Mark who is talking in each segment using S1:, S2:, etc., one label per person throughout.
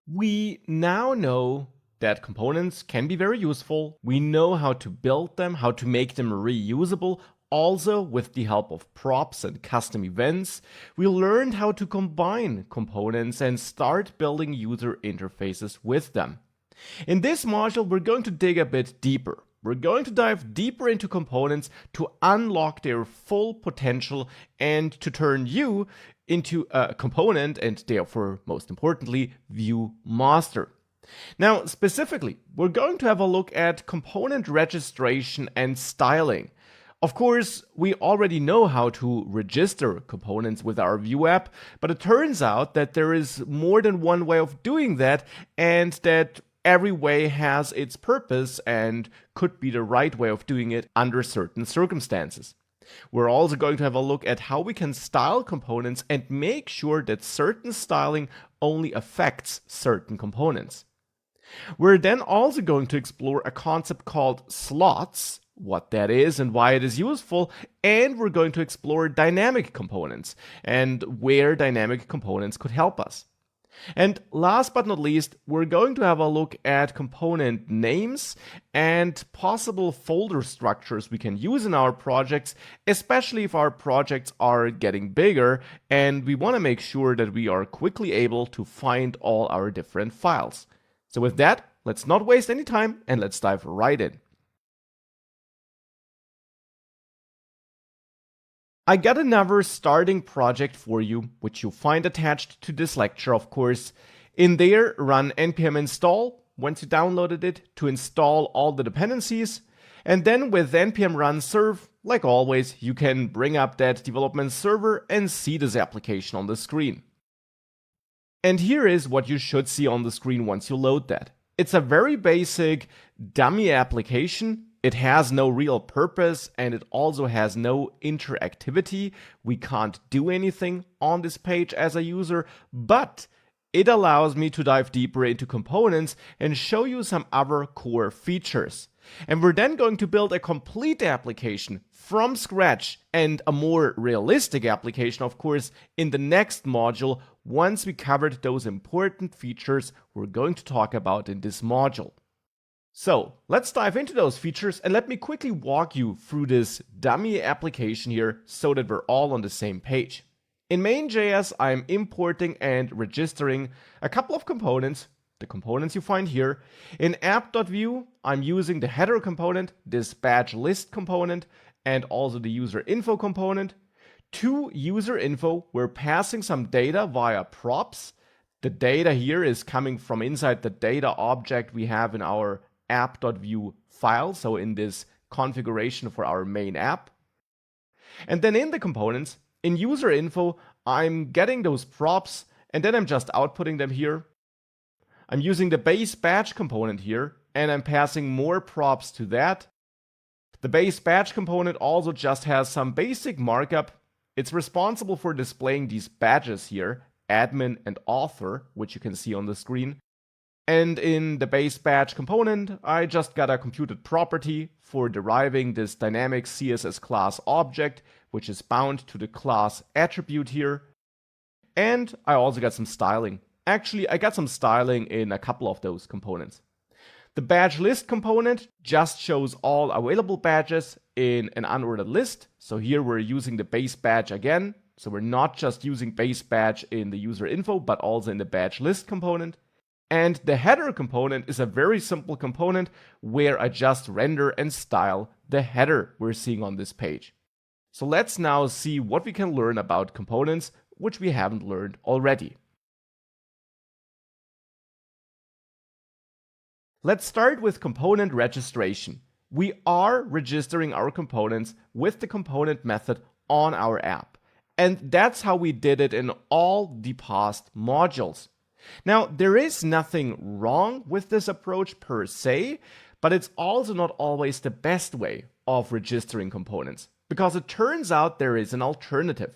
S1: We now know that components can be very useful. We know how to build them, how to make them reusable. Also, with the help of props and custom events, we learned how to combine components and start building user interfaces with them. In this module, we're going to dig a bit deeper. We're going to dive deeper into components to unlock their full potential and to turn you into a component and therefore, most importantly, view master. Now, specifically, we're going to have a look at component registration and styling. Of course, we already know how to register components with our Vue app, but it turns out that there is more than one way of doing that, and that every way has its purpose and could be the right way of doing it under certain circumstances. We're also going to have a look at how we can style components and make sure that certain styling only affects certain components. We're then also going to explore a concept called slots, what that is and why it is useful, and we're going to explore dynamic components and where dynamic components could help us. And last but not least, we're going to have a look at component names and possible folder structures we can use in our projects, especially if our projects are getting bigger and we want to make sure that we are quickly able to find all our different files. So with that, let's not waste any time and let's dive right in. I got another starting project for you, which you'll find attached to this lecture, of course. In there, run npm install once you downloaded it to install all the dependencies. And then with npm run serve, like always, you can bring up that development server and see this application on the screen. And here is what you should see on the screen once you load that. It's a very basic dummy application. It has no real purpose and it also has no interactivity. We can't do anything on this page as a user, but it allows me to dive deeper into components and show you some other core features. And we're then going to build a complete application from scratch and a more realistic application, of course, in the next module once we covered those important features we're going to talk about in this module. So let's dive into those features and let me quickly walk you through this dummy application here so that we're all on the same page. In main.js, I'm importing and registering a couple of components, the components you find here. In app.vue, I'm using the header component, this badge list component, and also the user info component. To user info, we're passing some data via props. The data here is coming from inside the data object we have in our app.vue file, so in this configuration for our main app. And then in the components, in user info, I'm getting those props and then I'm just outputting them here. I'm using the base badge component here and I'm passing more props to that. The base badge component also just has some basic markup. It's responsible for displaying these badges here, admin and author, which you can see on the screen. And in the base badge component, I just got a computed property for deriving this dynamic CSS class object, which is bound to the class attribute here. And I also got some styling. Actually, I got some styling in a couple of those components. The badge list component just shows all available badges in an unordered list. So here we're using the base badge again. So we're not just using base badge in the user info, but also in the badge list component. And the header component is a very simple component where I just render and style the header we're seeing on this page. So let's now see what we can learn about components, which we haven't learned already. Let's start with component registration. We are registering our components with the component method on our app. And that's how we did it in all the past modules. Now, there is nothing wrong with this approach per se, but it's also not always the best way of registering components, because it turns out there is an alternative.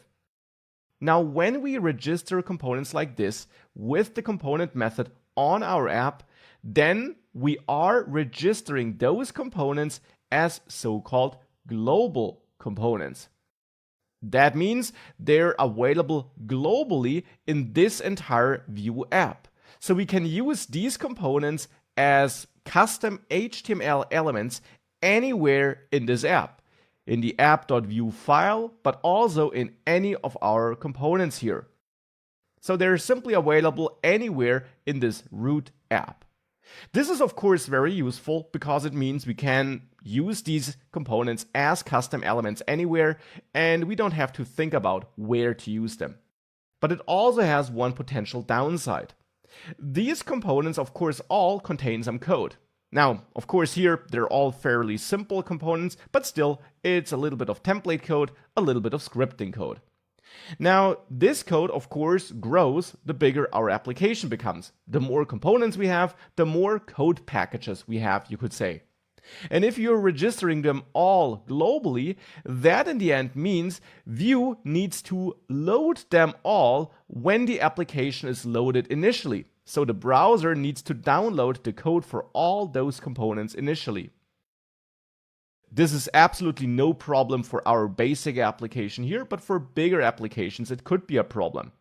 S1: Now, when we register components like this with the component method on our app, then we are registering those components as so-called global components. That means they're available globally in this entire Vue app. So we can use these components as custom HTML elements anywhere in this app, in the app.view file, but also in any of our components here. So they're simply available anywhere in this root app. This is of course very useful because it means we can use these components as custom elements anywhere and we don't have to think about where to use them. But it also has one potential downside. These components of course all contain some code. Now, of course here they're all fairly simple components, but still it's a little bit of template code, a little bit of scripting code. Now, this code, of course, grows the bigger our application becomes. The more components we have, the more code packages we have, you could say. And if you're registering them all globally, that in the end means Vue needs to load them all when the application is loaded initially. So the browser needs to download the code for all those components initially. This is absolutely no problem for our basic application here, but for bigger applications it could be a problem.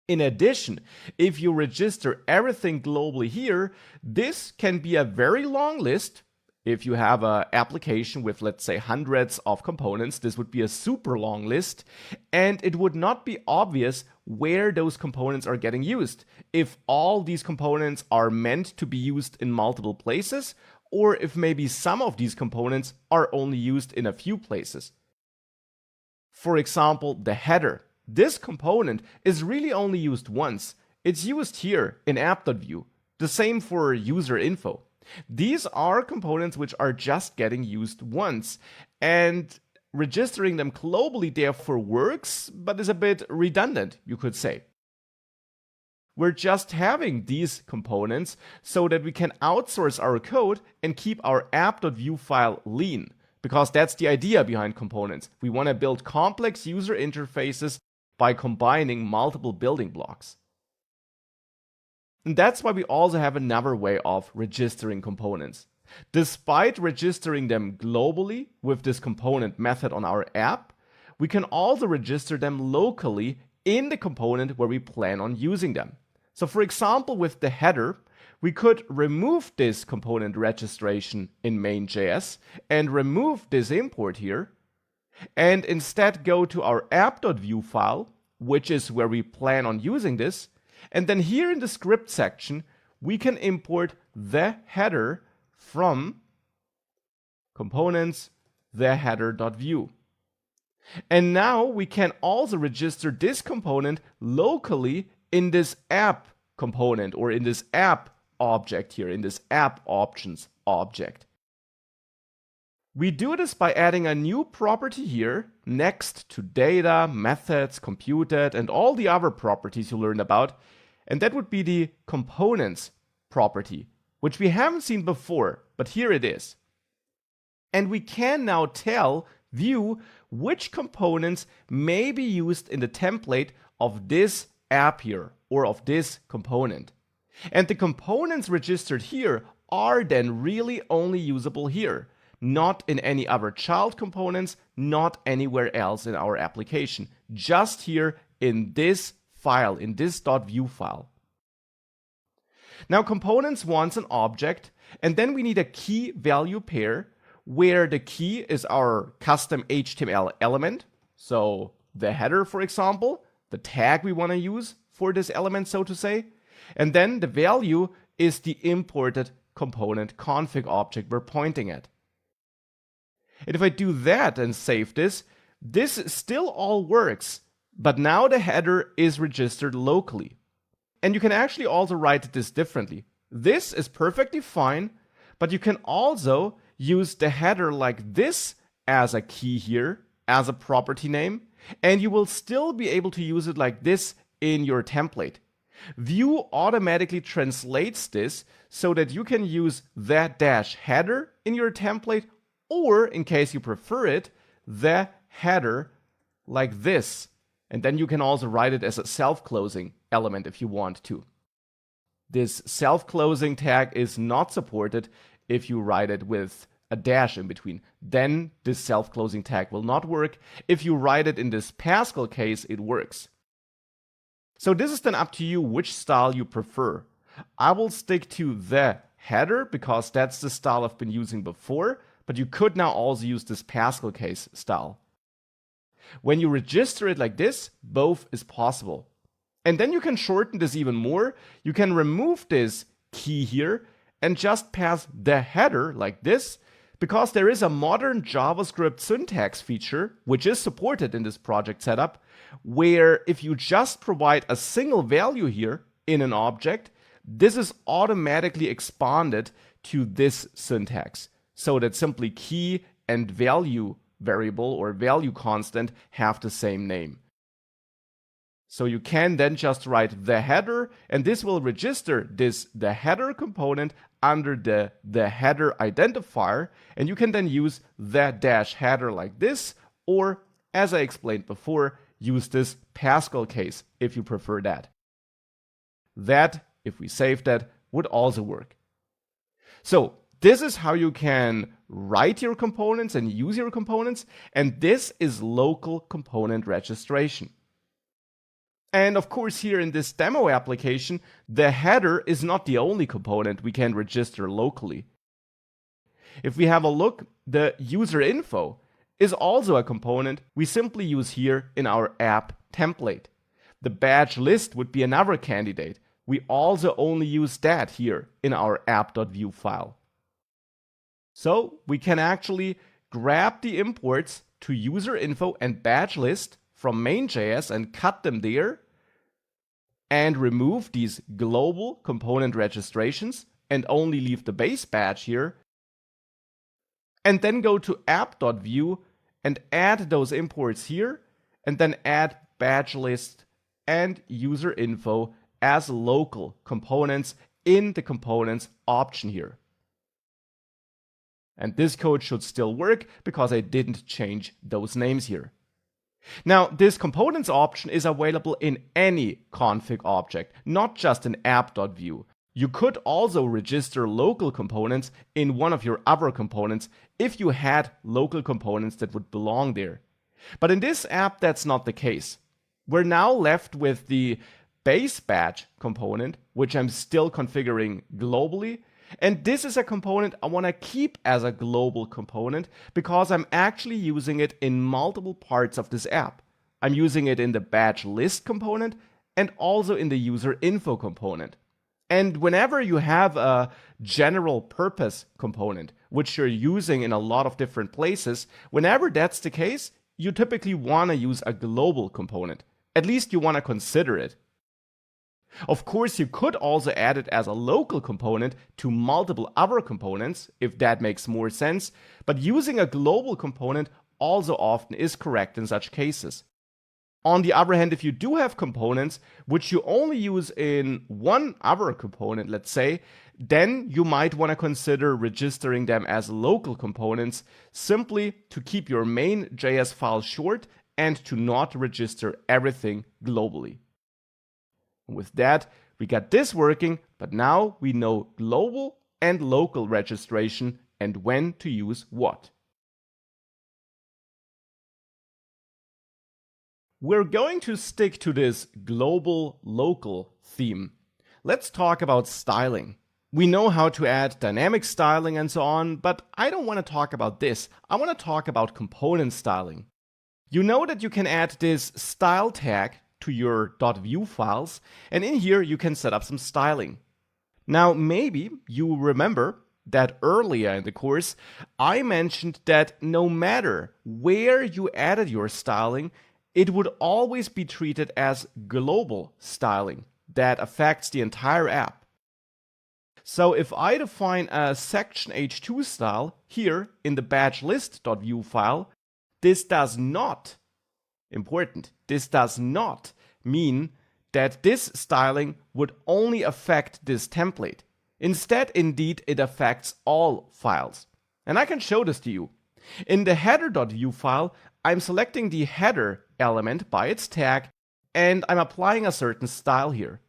S1: In addition, if you register everything globally here, this can be a very long list. If you have an application with, let's say, hundreds of components, this would be a super long list, and it would not be obvious where those components are getting used. If all these components are meant to be used in multiple places, or if maybe some of these components are only used in a few places. For example, the header. This component is really only used once. It's used here in app.view. The same for user info. These are components which are just getting used once, and registering them globally therefore works, but is a bit redundant, you could say. We're just having these components so that we can outsource our code and keep our app.view file lean, because that's the idea behind components. We want to build complex user interfaces by combining multiple building blocks. And that's why we also have another way of registering components. Despite registering them globally with this component method on our app, we can also register them locally in the component where we plan on using them. So for example, with the header, we could remove this component registration in main.js and remove this import here, and instead go to our app.view file, which is where we plan on using this, and then here in the script section, we can import the header from components, the header.view. And now we can also register this component locally in this app component or in this app object here, in this app options object. We do this by adding a new property here next to data, methods, computed, and all the other properties you learned about. And that would be the components property, which we haven't seen before, but here it is. And we can now tell Vue which components may be used in the template of this app here or of this component. And the components registered here are then really only usable here, not in any other child components, not anywhere else in our application, just here in this file, in this .view file. Now components wants an object, and then we need a key value pair where the key is our custom HTML element. So the header, for example, the tag we want to use for this element, so to say. And then the value is the imported component config object we're pointing at. And if I do that and save this, this still all works, but now the header is registered locally. And you can actually also write this differently. This is perfectly fine, but you can also use the header like this as a key here, as a property name, and you will still be able to use it like this in your template. Vue automatically translates this so that you can use that dash header in your template, or in case you prefer it, the header like this. And then you can also write it as a self-closing element if you want to. This self-closing tag is not supported if you write it with a dash in between. Then this self-closing tag will not work. If you write it in this Pascal case, it works. So this is then up to you which style you prefer. I will stick to the header because that's the style I've been using before, but you could now also use this Pascal case style. When you register it like this, both is possible. And then you can shorten this even more. You can remove this key here and just pass the header like this, because there is a modern JavaScript syntax feature, which is supported in this project setup, where if you just provide a single value here in an object, this is automatically expanded to this syntax, so that simply key and value variable or value constant have the same name. So you can then just write the header, and this will register the header component under the header identifier, and you can then use the dash header like this, or as I explained before, use this Pascal case if you prefer that. That, if we save that, would also work. So this is how you can write your components and use your components, and this is local component registration. And of course, here in this demo application, the header is not the only component we can register locally. If we have a look, the user info is also a component we simply use here in our app template. The badge list would be another candidate. We also only use that here in our app.view file. So we can actually grab the imports to user info and badge list from main.js and cut them there, and remove these global component registrations and only leave the base badge here, and then go to app.view and add those imports here, and then add badge list and user info as local components in the components option here. And this code should still work because I didn't change those names here. Now, this components option is available in any config object, not just in app.view. You could also register local components in one of your other components if you had local components that would belong there. But in this app, that's not the case. We're now left with the base badge component, which I'm still configuring globally. And this is a component I want to keep as a global component because I'm actually using it in multiple parts of this app. I'm using it in the badge list component and also in the user info component. And whenever you have a general purpose component, which you're using in a lot of different places, whenever that's the case, you typically want to use a global component. At least you want to consider it. Of course, you could also add it as a local component to multiple other components, if that makes more sense, but using a global component also often is correct in such cases. On the other hand, if you do have components which you only use in one other component, let's say, then you might want to consider registering them as local components simply to keep your main.js file short and to not register everything globally. With that, we got this working, but now we know global and local registration and when to use what. We're going to stick to this global-local theme. Let's talk about styling. We know how to add dynamic styling and so on, but I don't want to talk about this. I want to talk about component styling. You know that you can add this style tag to your .view files, and in here you can set up some styling. Now, maybe you remember that earlier in the course, I mentioned that no matter where you added your styling, it would always be treated as global styling that affects the entire app. So if I define a section h2 style here in the badge list.view file, this does not, important, this does not mean that this styling would only affect this template. Instead, indeed, it affects all files. And I can show this to you. In the header.view file, I'm selecting the header element by its tag, and I'm applying a certain style here.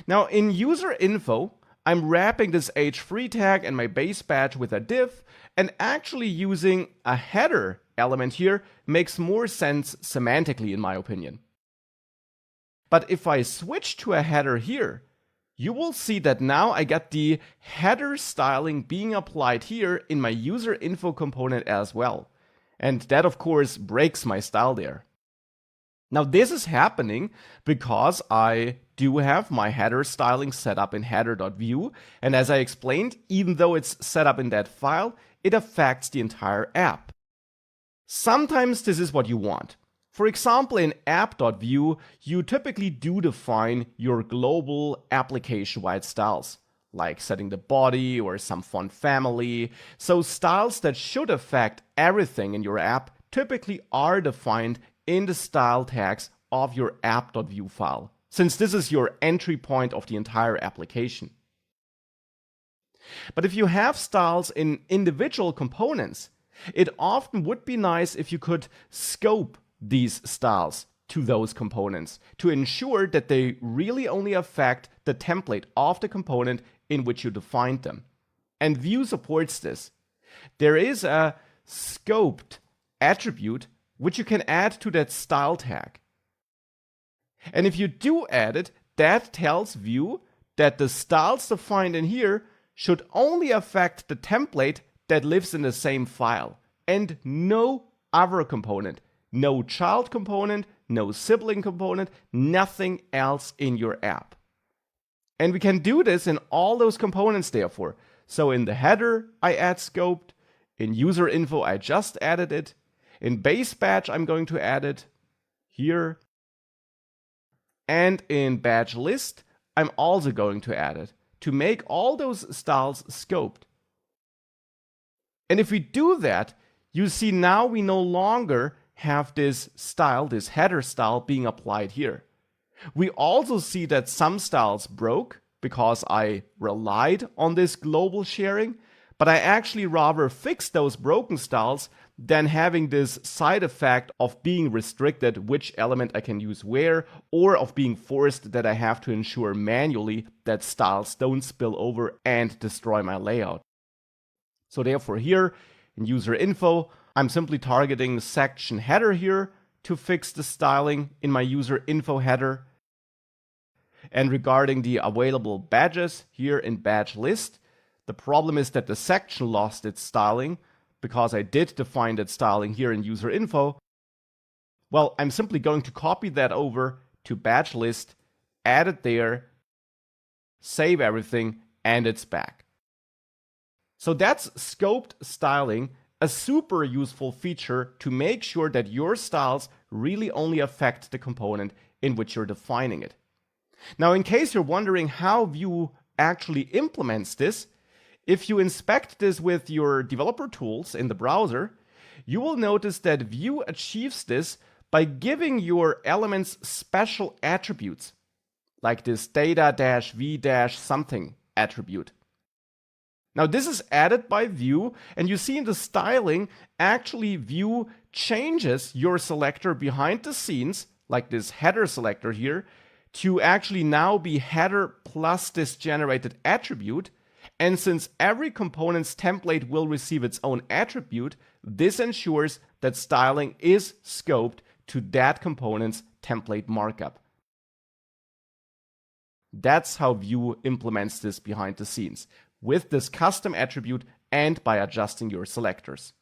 S1: Now, in user info, I'm wrapping this h3 tag and my base badge with a div, and actually using a header element here makes more sense semantically, in my opinion. But if I switch to a header here, you will see that now I get the header styling being applied here in my user info component as well. And that, of course, breaks my style there. Now, this is happening because I do have my header styling set up in header.view. And as I explained, even though it's set up in that file, it affects the entire app. Sometimes this is what you want. For example, in app.view, you typically do define your global application-wide styles, like setting the body or some font family. So styles that should affect everything in your app typically are defined in the style tags of your app.view file, since this is your entry point of the entire application. But if you have styles in individual components, it often would be nice if you could scope these styles to those components to ensure that they really only affect the template of the component in which you defined them. And Vue supports this. There is a scoped attribute which you can add to that style tag. And if you do add it, that tells Vue that the styles defined in here should only affect the template that lives in the same file and no other component. No child component, no sibling component, nothing else in your app. And we can do this in all those components therefore. So in the header, I add scoped. In user info, I just added it. In base badge, I'm going to add it here. And in badge list, I'm also going to add it to make all those styles scoped. And if we do that, you see now we no longer have this style, this header style being applied here. We also see that some styles broke because I relied on this global sharing, but I actually rather fixed those broken styles than having this side effect of being restricted which element I can use where, or of being forced that I have to ensure manually that styles don't spill over and destroy my layout. So therefore here in user info, I'm simply targeting section header here to fix the styling in my user info header. And regarding the available badges here in badge list, the problem is that the section lost its styling because I did define that styling here in user info. Well, I'm simply going to copy that over to badge list, add it there, save everything, and it's back. So that's scoped styling, a super useful feature to make sure that your styles really only affect the component in which you're defining it. Now, in case you're wondering how Vue actually implements this, if you inspect this with your developer tools in the browser, you will notice that Vue achieves this by giving your elements special attributes, like this data-v-something attribute. Now this is added by Vue, and you see in the styling, actually Vue changes your selector behind the scenes, like this header selector here, to actually now be header plus this generated attribute. And since every component's template will receive its own attribute, this ensures that styling is scoped to that component's template markup. That's how Vue implements this behind the scenes, with this custom attribute and by adjusting your selectors.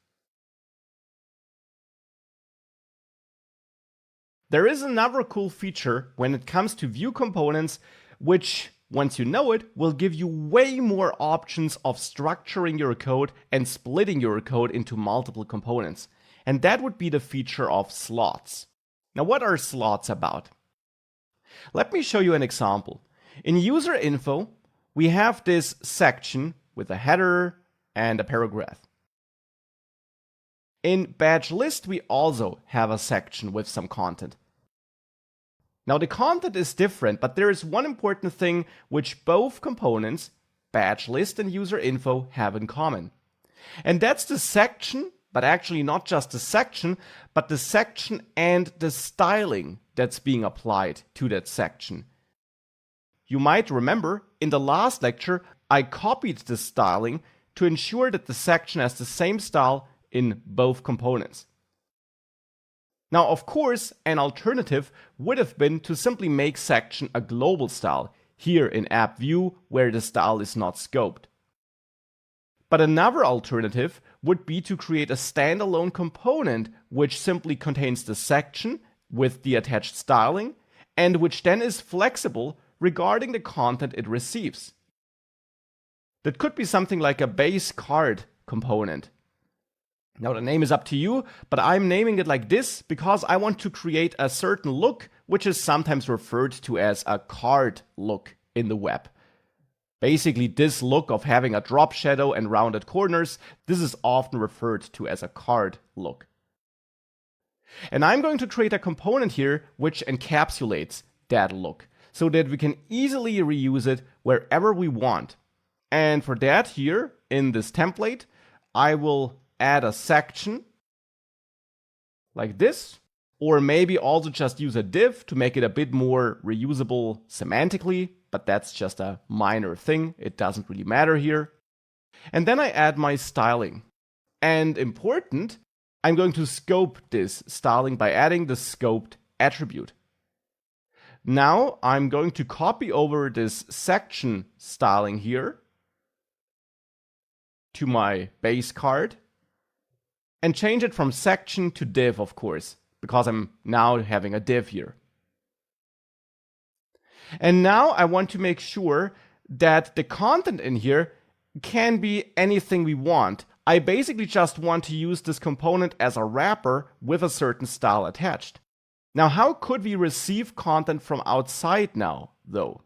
S1: There is another cool feature when it comes to Vue components, which, once you know it, will give you way more options of structuring your code and splitting your code into multiple components. And that would be the feature of slots. Now, what are slots about? Let me show you an example. In user info, we have this section with a header and a paragraph. In badge list, we also have a section with some content. Now the content is different, but there is one important thing which both components, badge list and user info, have in common. And that's the section, but actually not just the section, but the section and the styling that's being applied to that section. You might remember in the last lecture, I copied the styling to ensure that the section has the same style in both components. Now, of course, an alternative would have been to simply make section a global style, here in app view where the style is not scoped. But another alternative would be to create a standalone component which simply contains the section with the attached styling and which then is flexible regarding the content it receives. That could be something like a base card component. Now the name is up to you, but I'm naming it like this because I want to create a certain look which is sometimes referred to as a card look in the web. Basically, this look of having a drop shadow and rounded corners, this is often referred to as a card look. And I'm going to create a component here which encapsulates that look so that we can easily reuse it wherever we want. And for that here in this template, I will add a section like this, or maybe also just use a div to make it a bit more reusable semantically, but that's just a minor thing. It doesn't really matter here. And then I add my styling. And important, I'm going to scope this styling by adding the scoped attribute. Now I'm going to copy over this section styling here to my base card and change it from section to div, of course, because I'm now having a div here. And now I want to make sure that the content in here can be anything we want. I basically just want to use this component as a wrapper with a certain style attached. Now, how could we receive content from outside now, though?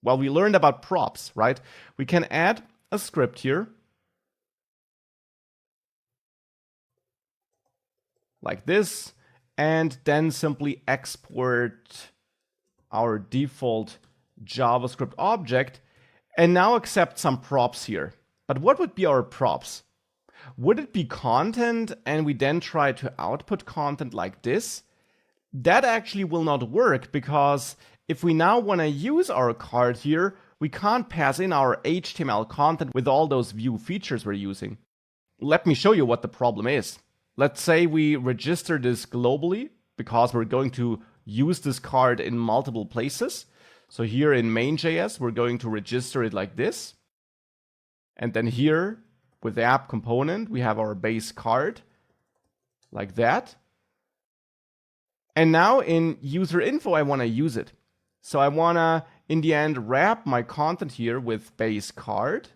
S1: Well, we learned about props, right? We can add a script here, like this, and then simply export our default JavaScript object, and now accept some props here. But what would be our props? Would it be content and we then try to output content like this? That actually will not work, because if we now want to use our card here, we can't pass in our HTML content with all those view features we're using. Let me show you what the problem is. Let's say we register this globally because we're going to use this card in multiple places. So here in main.js, we're going to register it like this. And then here with the app component, we have our base card like that. And now in user info, I want to use it. So I want to, in the end, wrap my content here with base card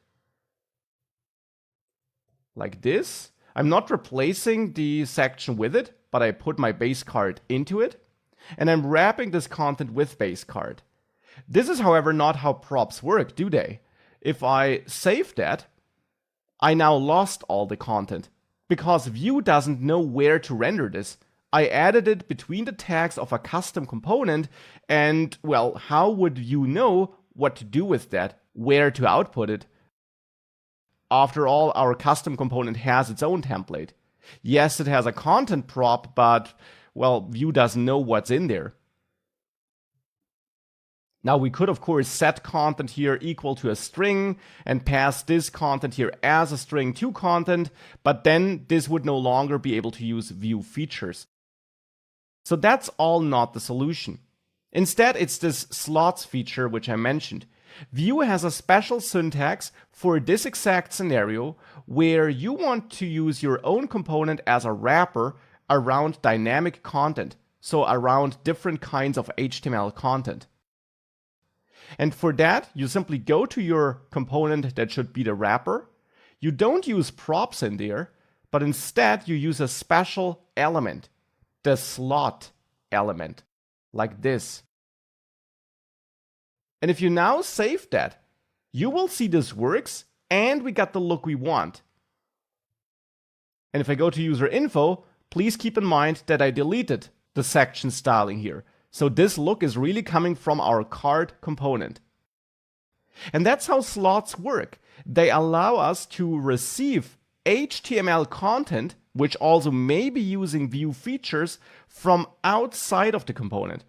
S1: like this. I'm not replacing the section with it, but I put my base card into it. And I'm wrapping this content with base card. This is, however, not how props work, do they? If I save that, I now lost all the content because Vue doesn't know where to render this. I added it between the tags of a custom component, and, well, how would Vue know what to do with that, where to output it? After all, our custom component has its own template. Yes, it has a content prop, but, well, Vue doesn't know what's in there. Now we could, of course, set content here equal to a string and pass this content here as a string to content, but then this would no longer be able to use Vue features. So that's all not the solution. Instead, it's this slots feature which I mentioned. Vue has a special syntax for this exact scenario where you want to use your own component as a wrapper around dynamic content, so around different kinds of HTML content. And for that, you simply go to your component that should be the wrapper. You don't use props in there, but instead you use a special element, the slot element, like this. And if you now save that, you will see this works and we got the look we want. And if I go to user info, please keep in mind that I deleted the section styling here. So this look is really coming from our card component. And that's how slots work. They allow us to receive HTML content, which also may be using Vue features, from outside of the component.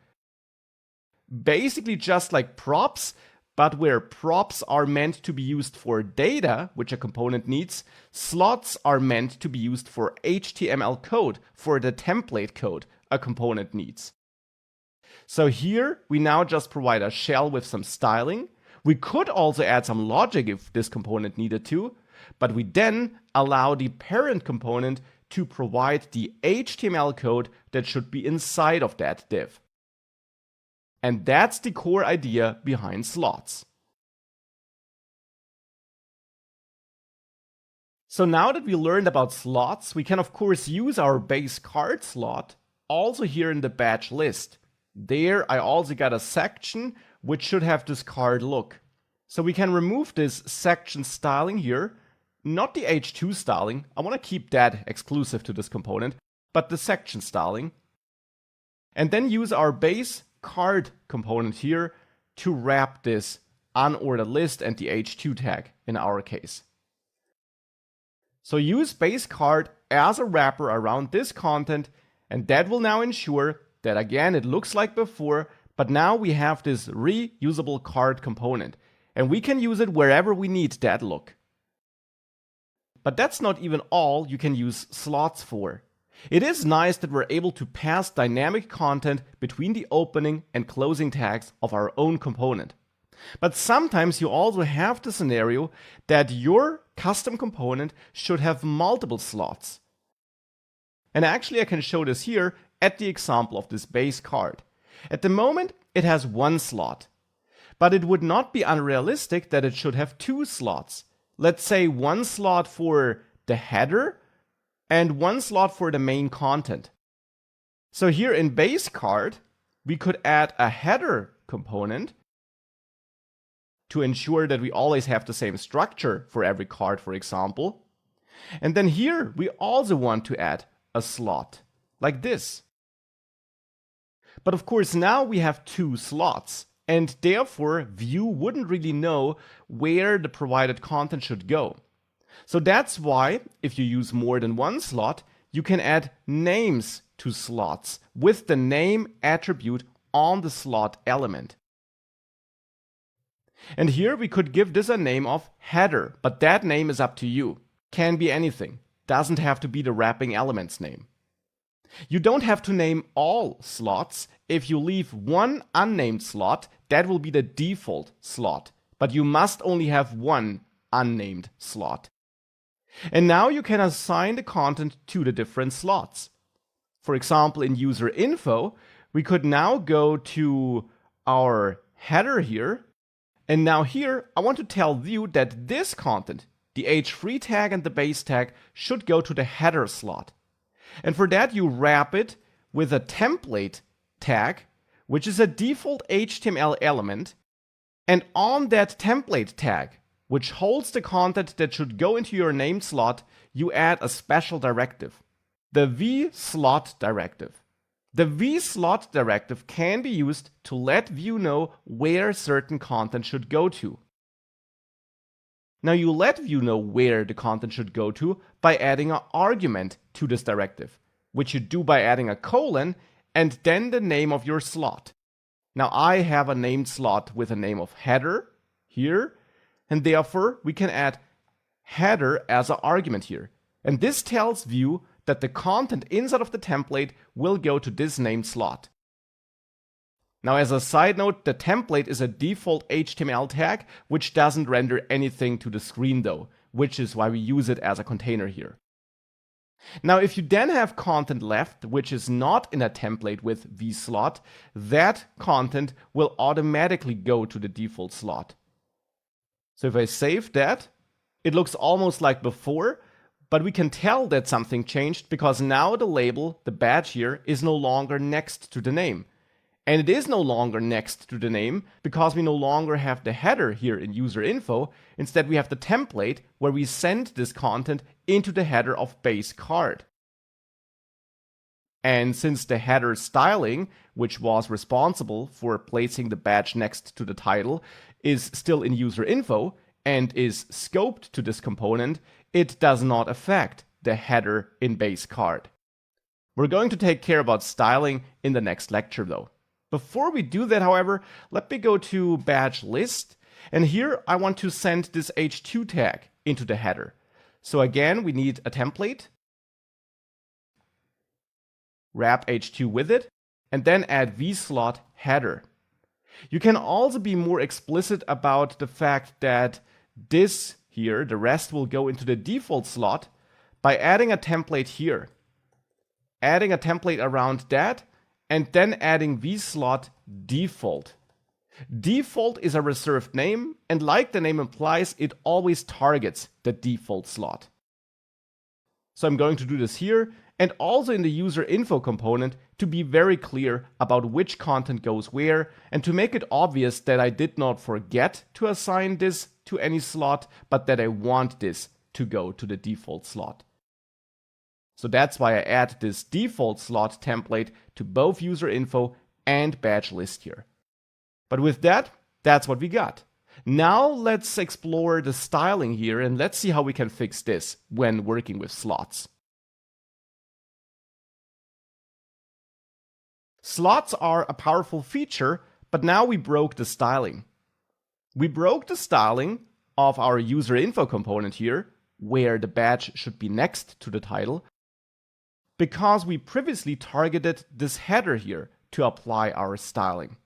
S1: Basically just like props, but where props are meant to be used for data, which a component needs, slots are meant to be used for HTML code, for the template code a component needs. So here we now just provide a shell with some styling. We could also add some logic if this component needed to, but we then allow the parent component to provide the HTML code that should be inside of that div. And that's the core idea behind slots. So now that we learned about slots, we can of course use our base card slot also here in the batch list. There I also got a section which should have this card look. So we can remove this section styling here, not the h2 styling, I want to keep that exclusive to this component, but the section styling. And then use our base card component here to wrap this unordered list and the h2 tag in our case. So use base card as a wrapper around this content, and that will now ensure that again it looks like before, but now we have this reusable card component, and we can use it wherever we need that look. But that's not even all you can use slots for. It is nice that we're able to pass dynamic content between the opening and closing tags of our own component. But sometimes you also have the scenario that your custom component should have multiple slots. And actually I can show this here at the example of this base card. At the moment it has one slot, but it would not be unrealistic that it should have two slots. Let's say one slot for the header and one slot for the main content. So here in base card we could add a header component to ensure that we always have the same structure for every card, for example. And then here we also want to add a slot, like this. But of course now we have two slots, and therefore Vue wouldn't really know where the provided content should go. So that's why, if you use more than one slot, you can add names to slots with the name attribute on the slot element. And here we could give this a name of header, but that name is up to you. Can be anything. Doesn't have to be the wrapping element's name. You don't have to name all slots. If you leave one unnamed slot, that will be the default slot. But you must only have one unnamed slot. And now you can assign the content to the different slots. For example, in user info, we could now go to our header here. And now here, I want to tell Vue that this content, the h3 tag and the base tag, should go to the header slot. And for that, you wrap it with a template tag, which is a default HTML element. And on that template tag, which holds the content that should go into your named slot, you add a special directive, the vSlot directive. The vSlot directive can be used to let Vue know where certain content should go to. Now you let Vue know where the content should go to by adding an argument to this directive, which you do by adding a colon and then the name of your slot. Now I have a named slot with a name of header here, and therefore we can add header as an argument here. And this tells Vue that the content inside of the template will go to this named slot. Now as a side note, the template is a default HTML tag which doesn't render anything to the screen though, which is why we use it as a container here. Now if you then have content left which is not in a template with vSlot, that content will automatically go to the default slot. So if I save that, it looks almost like before, but we can tell that something changed because now the label, the badge here, is no longer next to the name. And it is no longer next to the name because we no longer have the header here in user info. Instead, we have the template where we send this content into the header of base card. And since the header styling, which was responsible for placing the badge next to the title, is still in user info and is scoped to this component, it does not affect the header in base card. We're going to take care about styling in the next lecture though. Before we do that, however, let me go to badge list, and here I want to send this h2 tag into the header. So again, we need a template, wrap h2 with it, and then add vslot header. You can also be more explicit about the fact that this here, the rest will go into the default slot by adding a template here, adding a template around that, and then adding vslot default. Default is a reserved name, and like the name implies, it always targets the default slot. So I'm going to do this here, and also in the user info component to be very clear about which content goes where, and to make it obvious that I did not forget to assign this to any slot, but that I want this to go to the default slot. So that's why I add this default slot template to both user info and badge list here. But with that, that's what we got. Now let's explore the styling here and let's see how we can fix this when working with slots. Slots are a powerful feature, but now we broke the styling. We broke the styling of our user info component here, where the badge should be next to the title, because we previously targeted this header here to apply our styling.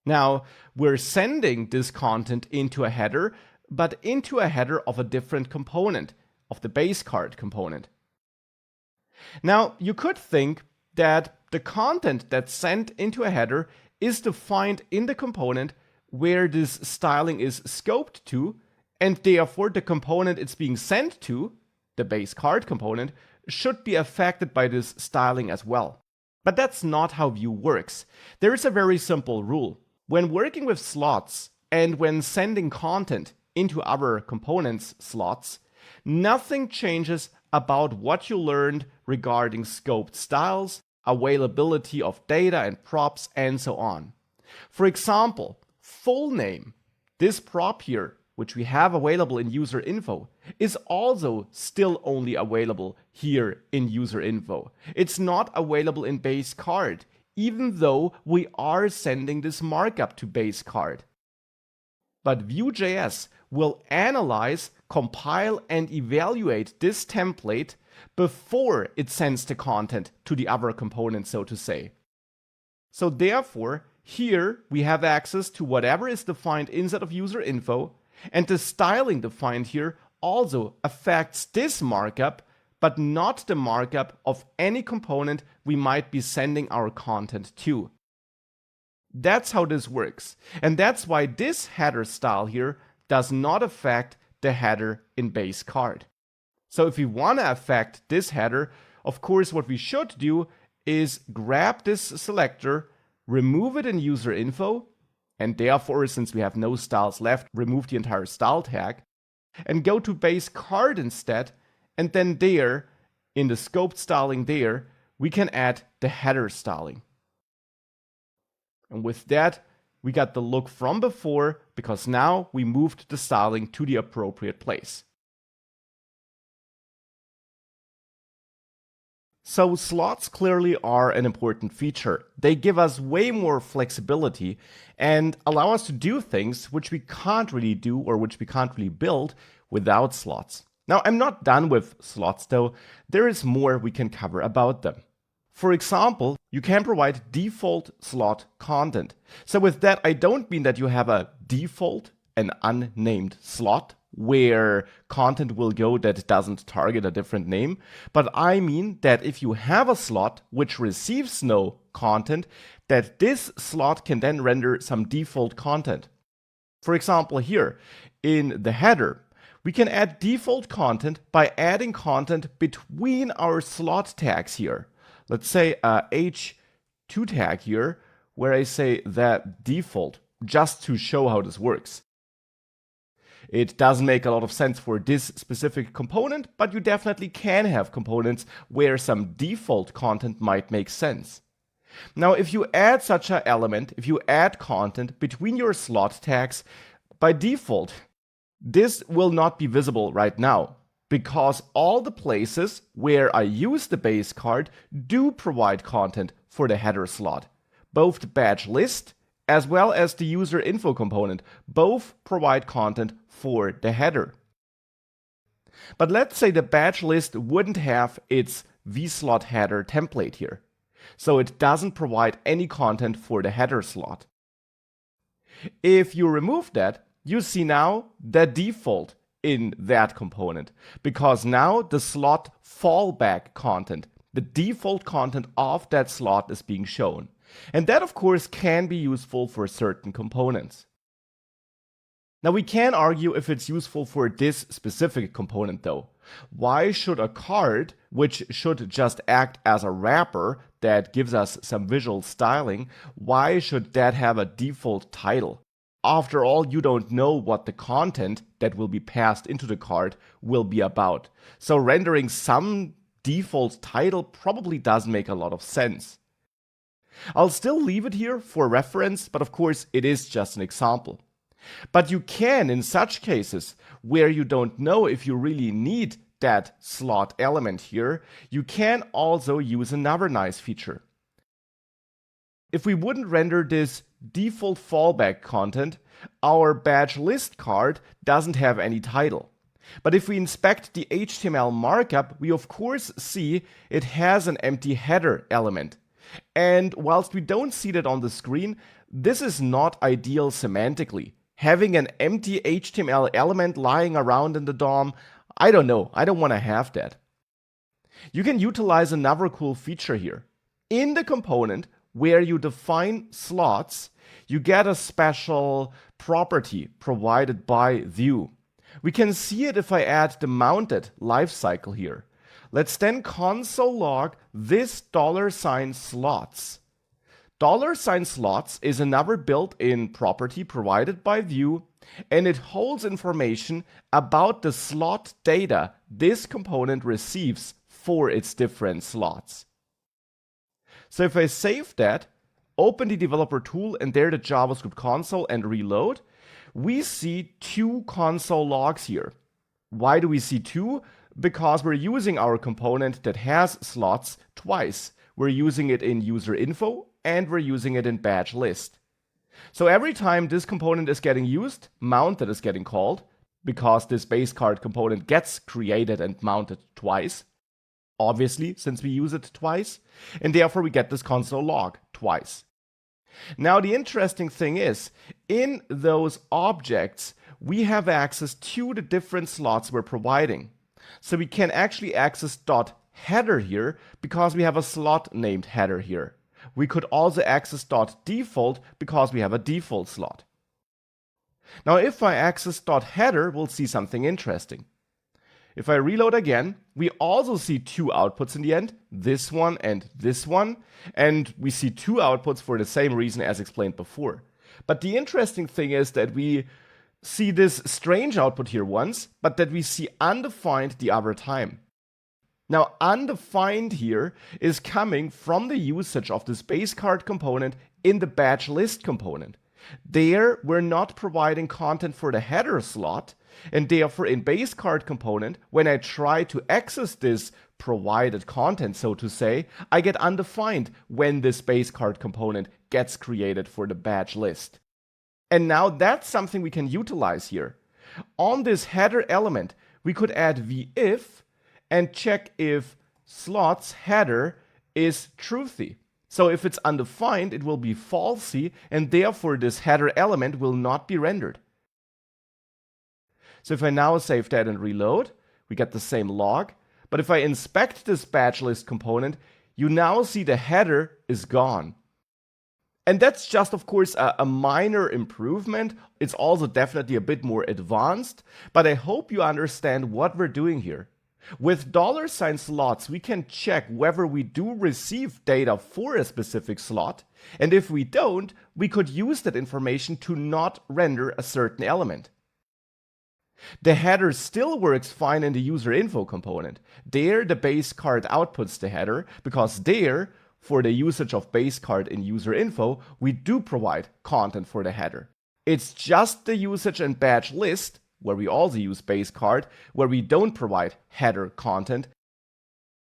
S1: Now, we're sending this content into a header, but into a header of a different component, of the base card component. Now, you could think that the content that's sent into a header is defined in the component where this styling is scoped to, and therefore the component it's being sent to, the base card component, should be affected by this styling as well. But that's not how Vue works. There is a very simple rule. When working with slots and when sending content into other components slots, nothing changes about what you learned regarding scoped styles, availability of data and props, and so on. For example, full name, this prop here, which we have available in user info, is also still only available here in user info. It's not available in base card, even though we are sending this markup to base card. But Vue.js will analyze, compile, and evaluate this template before it sends the content to the other component, so to say. So therefore, here we have access to whatever is defined inside of user info, and the styling defined here also affects this markup, but not the markup of any component we might be sending our content to. That's how this works, and that's why this header style here does not affect the header in base card. So if we want to affect this header, of course what we should do is grab this selector, remove it in user info, and therefore, since we have no styles left, remove the entire style tag, and go to base card instead, and then there, in the scoped styling there, we can add the header styling. And with that, we got the look from before, because now we moved the styling to the appropriate place. So slots clearly are an important feature. They give us way more flexibility and allow us to do things which we can't really do or which we can't really build without slots. Now, I'm not done with slots though. There is more we can cover about them. For example, you can provide default slot content. So with that, I don't mean that you have a default, an unnamed slot, where content will go that doesn't target a different name, but I mean that if you have a slot which receives no content, that this slot can then render some default content. For example, here in the header, we can add default content by adding content between our slot tags here. Let's say a h2 tag here, where I say that default, just to show how this works. It doesn't make a lot of sense for this specific component, but you definitely can have components where some default content might make sense. Now, if you add such an element, if you add content between your slot tags, by default, this will not be visible right now, because all the places where I use the base card do provide content for the header slot. Both the badge list as well as the user info component both provide content for the header. But let's say the badge list wouldn't have its vslot header template here. So it doesn't provide any content for the header slot. If you remove that, you see now the default in that component, because now the slot fallback content, the default content of that slot, is being shown. And that, of course, can be useful for certain components. Now, we can argue if it's useful for this specific component though. Why should a card, which should just act as a wrapper that gives us some visual styling, why should that have a default title? After all, you don't know what the content that will be passed into the card will be about. So rendering some default title probably doesn't make a lot of sense. I'll still leave it here for reference, but of course it is just an example. But you can, in such cases where you don't know if you really need that slot element here, you can also use another nice feature. If we wouldn't render this default fallback content, our badge list card doesn't have any title. But if we inspect the HTML markup, we of course see it has an empty header element. And whilst we don't see that on the screen, this is not ideal semantically. Having an empty HTML element lying around in the DOM, I don't know, I don't want to have that. You can utilize another cool feature here. In the component where you define slots, you get a special property provided by Vue. We can see it if I add the mounted lifecycle here. Let's then console log this $slots. $slots is another built-in property provided by Vue, and it holds information about the slot data this component receives for its different slots. So if I save that, open the developer tool and there the JavaScript console and reload, we see two console logs here. Why do we see two? Because we're using our component that has slots twice. We're using it in user info and we're using it in badge list. So every time this component is getting used, mounted is getting called, because this base card component gets created and mounted twice, obviously, since we use it twice, and therefore we get this console log twice. Now, the interesting thing is, in those objects, we have access to the different slots we're providing. So we can actually access .header here because we have a slot named header here. We could also access .default because we have a default slot. Now, if I access .header, we'll see something interesting. If I reload again, we also see two outputs in the end, this one, and we see two outputs for the same reason as explained before. But the interesting thing is that we see this strange output here once, but that we see undefined the other time. Now, undefined here is coming from the usage of this base card component in the badge list component. There, we're not providing content for the header slot, and therefore in base card component, when I try to access this provided content, so to say, I get undefined when this base card component gets created for the badge list. And now that's something we can utilize here. On this header element, we could add vif and check if slots header is truthy. So if it's undefined, it will be falsy, and therefore this header element will not be rendered. So if I now save that and reload, we get the same log. But if I inspect this badge list component, you now see the header is gone. And that's just, of course, a minor improvement. It's also definitely a bit more advanced, but I hope you understand what we're doing here. With $slots, we can check whether we do receive data for a specific slot, and if we don't, we could use that information to not render a certain element. The header still works fine in the user info component. There, the base card outputs the header, because there, for the usage of base card in user info, we do provide content for the header. It's just the usage and badge list, where we also use base card, where we don't provide header content,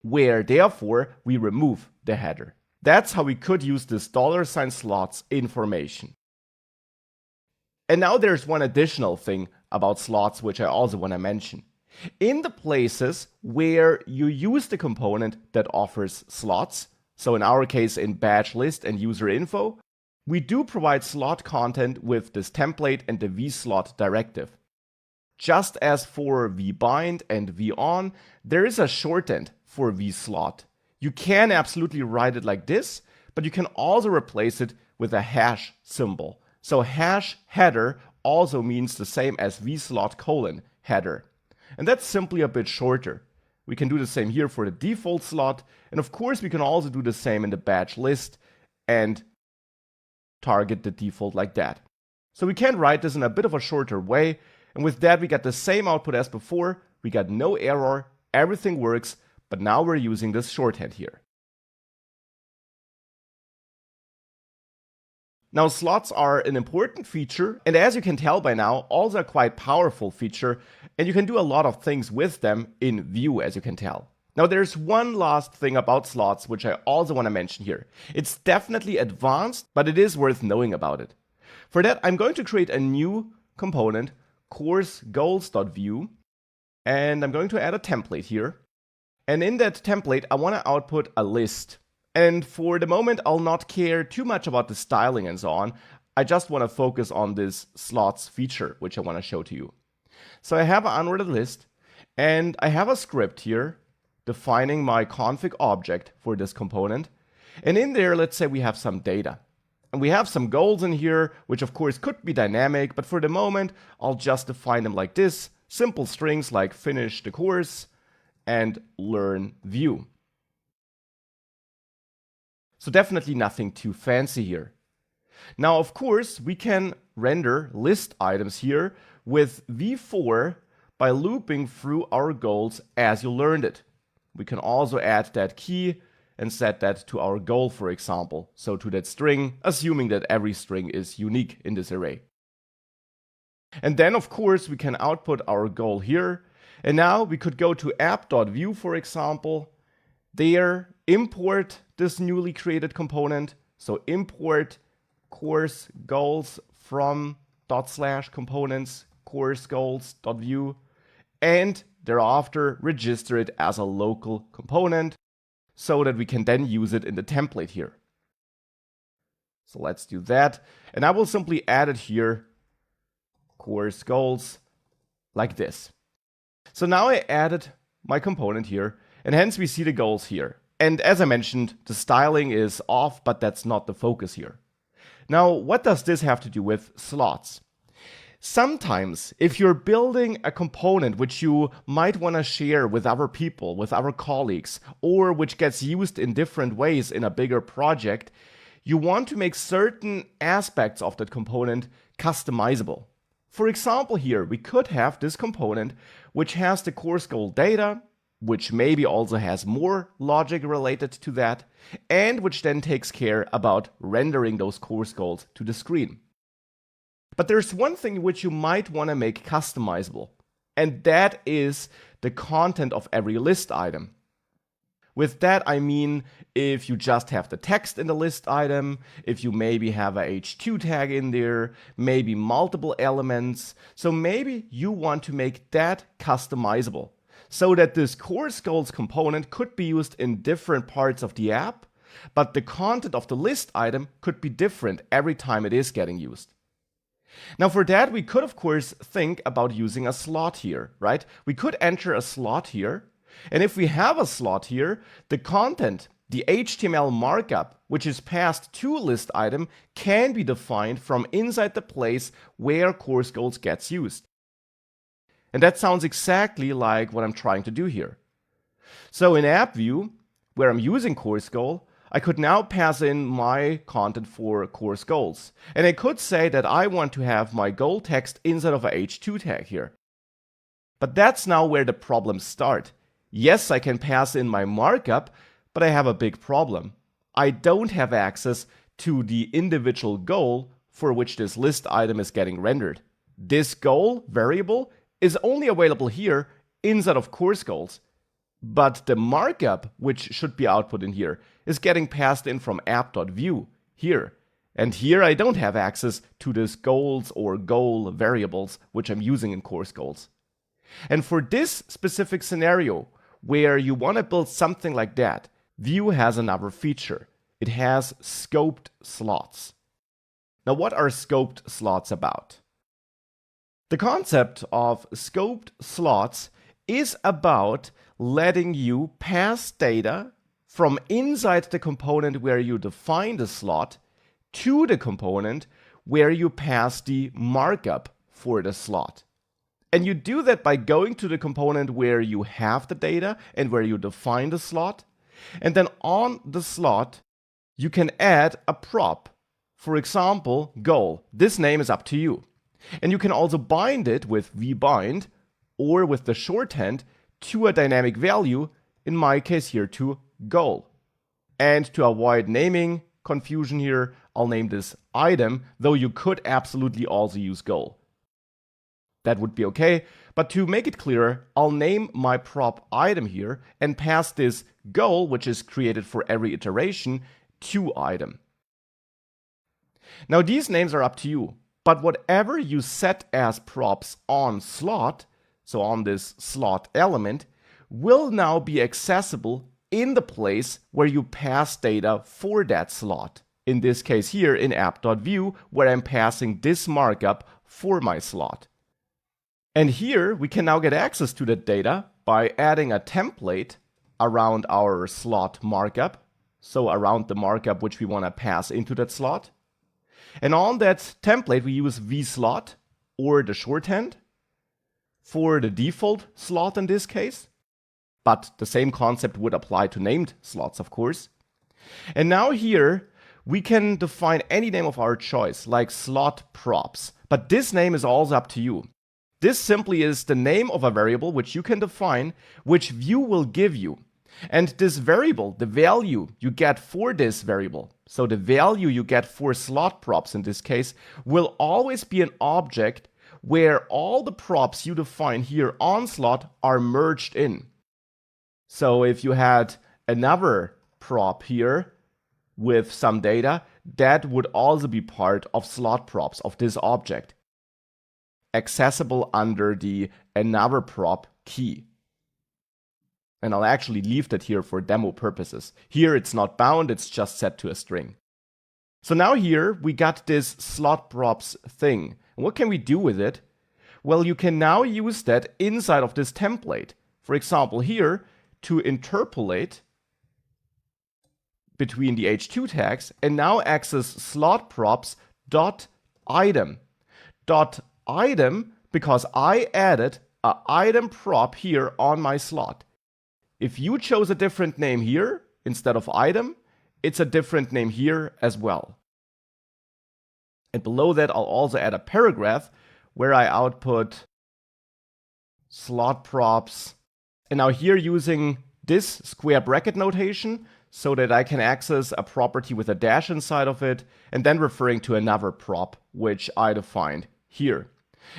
S1: where therefore we remove the header. That's how we could use this $slots information. And now there's one additional thing about slots which I also want to mention. In the places where you use the component that offers slots, so in our case in batch list and user info, we do provide slot content with this template and the vslot directive. Just as for vbind and von, there is a shorthand for vslot. You can absolutely write it like this, but you can also replace it with a hash symbol. So hash header also means the same as vslot : header. And that's simply a bit shorter. We can do the same here for the default slot, and of course we can also do the same in the batch list and target the default like that. So we can write this in a bit of a shorter way, and with that we got the same output as before. We got no error, everything works, but now we're using this shorthand here. Now slots are an important feature, and as you can tell by now, also a quite powerful feature, and you can do a lot of things with them in Vue, as you can tell. Now there's one last thing about slots which I also want to mention here. It's definitely advanced, but it is worth knowing about it. For that, I'm going to create a new component, courseGoals.view, and I'm going to add a template here. And in that template, I want to output a list. And for the moment, I'll not care too much about the styling and so on. I just want to focus on this slots feature, which I want to show to you. So I have an unordered list, and I have a script here defining my config object for this component. And in there, let's say we have some data. And we have some goals in here, which of course could be dynamic, but for the moment, I'll just define them like this. Simple strings like finish the course and learn Vue. So definitely nothing too fancy here. Now, of course, we can render list items here with v4 by looping through our goals as you learned it. We can also add that key and set that to our goal, for example, so to that string, assuming that every string is unique in this array. And then, of course, we can output our goal here. And now we could go to app.vue, for example, there import this newly created component. So import course goals from /components course goals.vue, and thereafter register it as a local component so that we can then use it in the template here. So let's do that. And I will simply add it here, course goals, like this. So now I added my component here, and hence we see the goals here. And as I mentioned, the styling is off, but that's not the focus here. Now, what does this have to do with slots? Sometimes, if you're building a component which you might want to share with other people, with other colleagues, or which gets used in different ways in a bigger project, you want to make certain aspects of that component customizable. For example, here we could have this component which has the course goal data, which maybe also has more logic related to that, and which then takes care about rendering those course goals to the screen. But there's one thing which you might want to make customizable, and that is the content of every list item. With that, I mean if you just have the text in the list item, if you maybe have a h2 tag in there, maybe multiple elements. So maybe you want to make that customizable so that this course goals component could be used in different parts of the app, but the content of the list item could be different every time it is getting used. Now for that, we could of course think about using a slot here, right? We could enter a slot here. And if we have a slot here, the content, the HTML markup, which is passed to list item, can be defined from inside the place where course goals gets used. And that sounds exactly like what I'm trying to do here. So in AppView, where I'm using course goal, I could now pass in my content for course goals. And I could say that I want to have my goal text inside of a h2 tag here. But that's now where the problems start. Yes, I can pass in my markup, but I have a big problem. I don't have access to the individual goal for which this list item is getting rendered. This goal variable is only available here inside of course goals. But the markup, which should be output in here, is getting passed in from app.vue here. And here I don't have access to this goals or goal variables, which I'm using in course goals. And for this specific scenario, where you want to build something like that, Vue has another feature. It has scoped slots. Now, what are scoped slots about? The concept of scoped slots is about letting you pass data from inside the component where you define the slot to the component where you pass the markup for the slot. And you do that by going to the component where you have the data and where you define the slot. And then on the slot, you can add a prop. For example, goal. This name is up to you. And you can also bind it with vbind or with the shorthand to a dynamic value, in my case here to goal. And to avoid naming confusion here, I'll name this item, though you could absolutely also use goal. That would be okay, but to make it clearer, I'll name my prop item here and pass this goal, which is created for every iteration, to item. Now these names are up to you, but whatever you set as props on slot, so on this slot element, will now be accessible in the place where you pass data for that slot. In this case here in app.view, where I'm passing this markup for my slot. And here we can now get access to that data by adding a template around our slot markup, so around the markup which we want to pass into that slot. And on that template we use vslot or the shorthand for the default slot in this case, but the same concept would apply to named slots, of course. And now here we can define any name of our choice, like slot props, but this name is also up to you. This simply is the name of a variable which you can define, which Vue will give you. And this variable, the value you get for this variable, so the value you get for slot props in this case, will always be an object where all the props you define here on slot are merged in. So if you had another prop here with some data, that would also be part of slot props of this object, accessible under the another prop key. And I'll actually leave that here for demo purposes. Here it's not bound, it's just set to a string. So now here we got this slot props thing. And what can we do with it? Well, you can now use that inside of this template. For example, here to interpolate between the h2 tags and now access slot props dot item. Item because I added an item prop here on my slot. If you chose a different name here instead of item, it's a different name here as well. And below that, I'll also add a paragraph where I output slot props. And now here using this square bracket notation so that I can access a property with a dash inside of it and then referring to another prop which I defined here.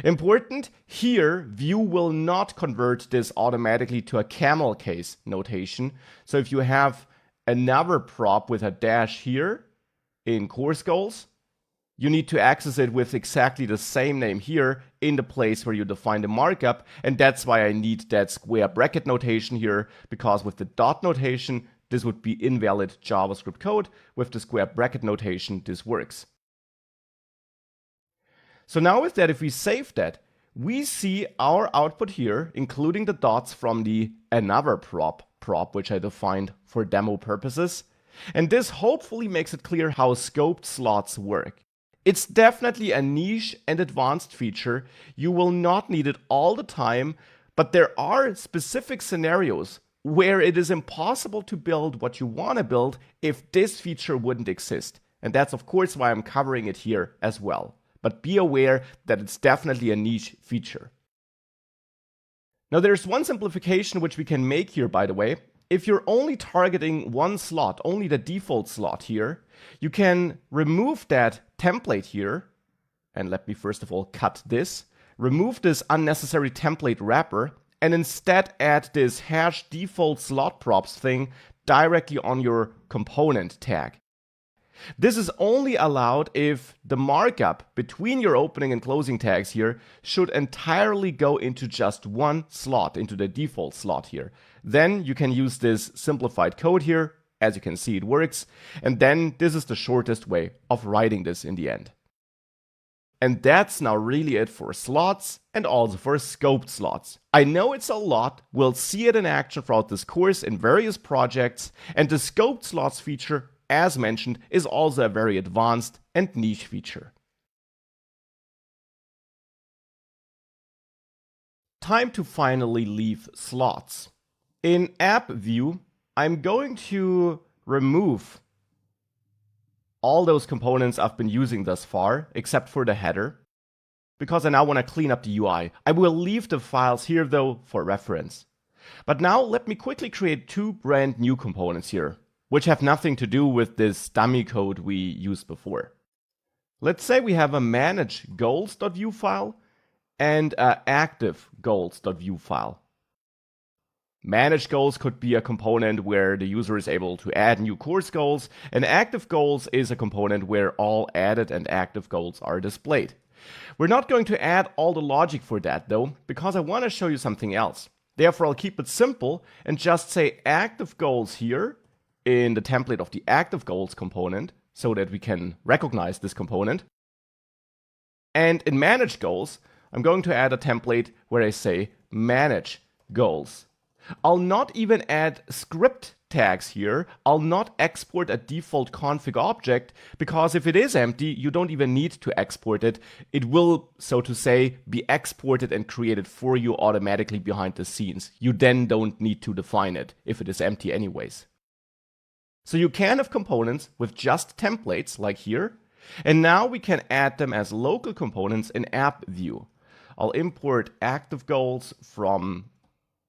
S1: Important, here Vue will not convert this automatically to a camel case notation. So if you have another prop with a dash here in course goals, you need to access it with exactly the same name here in the place where you define the markup. And that's why I need that square bracket notation here, because with the dot notation, this would be invalid JavaScript code. With the square bracket notation, this works. So now with that, if we save that, we see our output here, including the dots from the another prop, which I defined for demo purposes. And this hopefully makes it clear how scoped slots work. It's definitely a niche and advanced feature. You will not need it all the time, but there are specific scenarios where it is impossible to build what you want to build if this feature wouldn't exist. And that's of course why I'm covering it here as well. But be aware that it's definitely a niche feature. Now there's one simplification which we can make here, by the way. If you're only targeting one slot, only the default slot here, you can remove that template here. And let me first of all cut this. Remove this unnecessary template wrapper and instead add this hash default slot props thing directly on your component tag. This is only allowed if the markup between your opening and closing tags here should entirely go into just one slot, into the default slot here. Then you can use this simplified code here As you can see, it works. And then this is the shortest way of writing this in the end. And that's now really it for slots and also for scoped slots. I know it's a lot. We'll see it in action throughout this course in various projects. And the scoped slots feature, as mentioned, is also a very advanced and niche feature. Time to finally leave slots. In app view, I'm going to remove all those components I've been using thus far, except for the header, because I now want to clean up the UI. I will leave the files here though for reference. But now let me quickly create two brand new components here, which have nothing to do with this dummy code we used before. Let's say we have a manage goals.view file and an active goals.view file. Manage goals could be a component where the user is able to add new course goals, and active goals is a component where all added and active goals are displayed. We're not going to add all the logic for that though, because I want to show you something else. Therefore, I'll keep it simple and just say active goals here in the template of the active goals component so that we can recognize this component. And in manage goals, I'm going to add a template where I say manage goals. I'll not even add script tags here. I'll not export a default config object, because if it is empty, you don't even need to export it. It will, so to say, be exported and created for you automatically behind the scenes. You then don't need to define it if it is empty anyways. So you can have components with just templates like here, and now we can add them as local components in app view. I'll import active goals from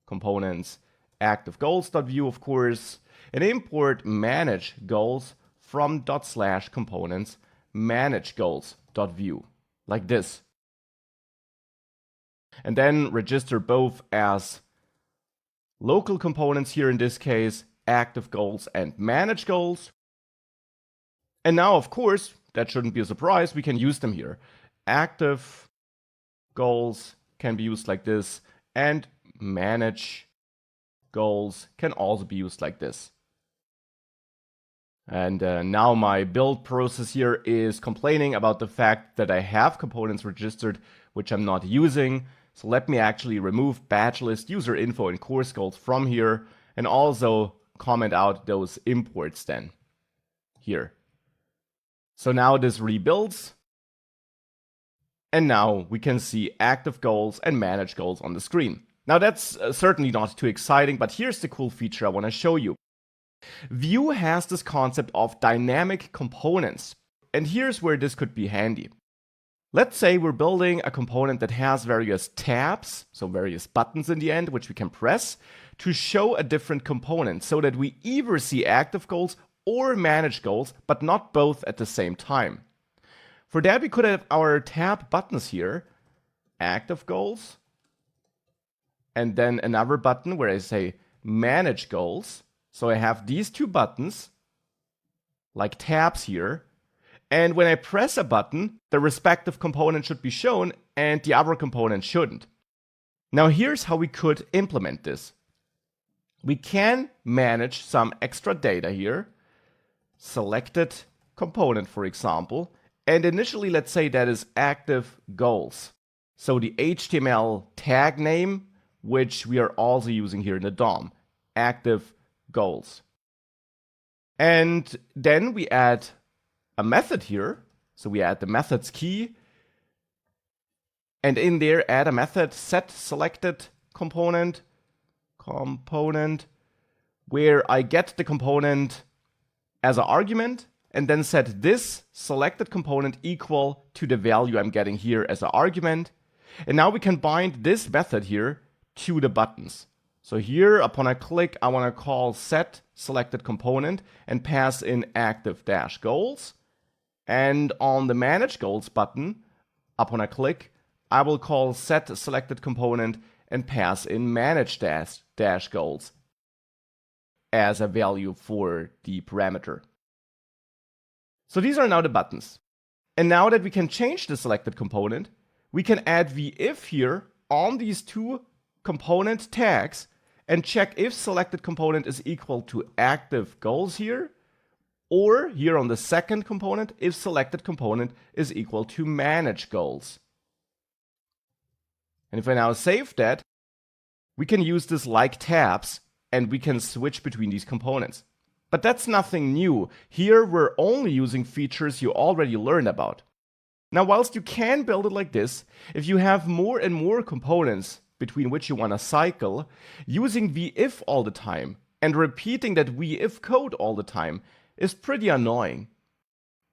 S1: components active goals.view, of course, and import manage goals from /components manage goals.view, like this. And then register both as local components here, in this case, active goals and manage goals. And now, of course, that shouldn't be a surprise, we can use them here. Active goals can be used like this, and manage goals can also be used like this. And now my build process here is complaining about the fact that I have components registered which I'm not using. So let me actually remove batch list user info and course goals from here, and also comment out those imports then here. So now this rebuilds. And now we can see active goals and manage goals on the screen. Now that's certainly not too exciting, but here's the cool feature I want to show you. Vue has this concept of dynamic components, and here's where this could be handy. Let's say we're building a component that has various tabs, so various buttons in the end, which we can press to show a different component, so that we either see active goals or manage goals, but not both at the same time. For that, we could have our tab buttons here, active goals, and then another button where I say manage goals. So I have these two buttons, like tabs here, and when I press a button, the respective component should be shown and the other component shouldn't. Now here's how we could implement this. We can manage some extra data here, selected component for example, and initially let's say that is active goals. So the HTML tag name, which we are also using here in the DOM, active goals. And then we add a method here. So we add the methods key, and in there add a method set selected component, where I get the component as an argument, and then set this selected component equal to the value I'm getting here as an argument. And now we can bind this method here to the buttons. So here, upon a click, I want to call set selected component and pass in active-goals. And on the manage goals button, upon a click, I will call set selected component and pass in manage-goals as a value for the parameter. So these are now the buttons. And now that we can change the selected component, we can add the if here on these two component tags, and check if selected component is equal to active goals here, or here on the second component, if selected component is equal to manage goals. And if I now save that, we can use this like tabs and we can switch between these components. But that's nothing new. Here we're only using features you already learned about. Now, whilst you can build it like this, if you have more and more components between which you want to cycle, using VIF all the time and repeating that VIF code all the time is pretty annoying.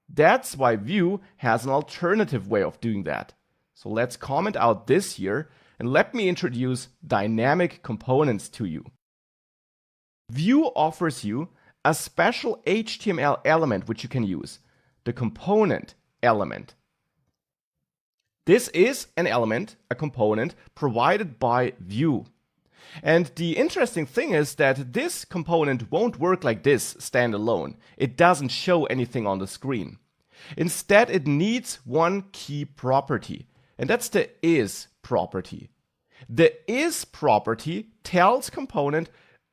S1: That's why Vue has an alternative way of doing that. So let's comment out this here and let me introduce dynamic components to you. Vue offers you a special HTML element which you can use, the component element. This is an element, a component, provided by Vue. And the interesting thing is that this component won't work like this standalone. It doesn't show anything on the screen. Instead, it needs one key property, and that's the is property. The is property tells component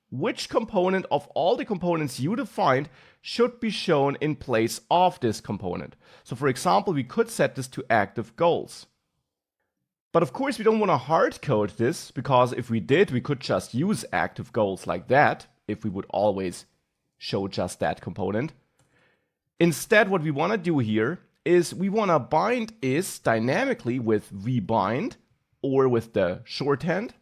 S1: which component of all the components you defined should be shown in place of this component. So for example, we could set this to active goals. But of course, we don't want to hard code this, because if we did, we could just use active goals like that, if we would always show just that component. Instead, what we want to do here is we want to bind is dynamically with vbind or with the shorthand.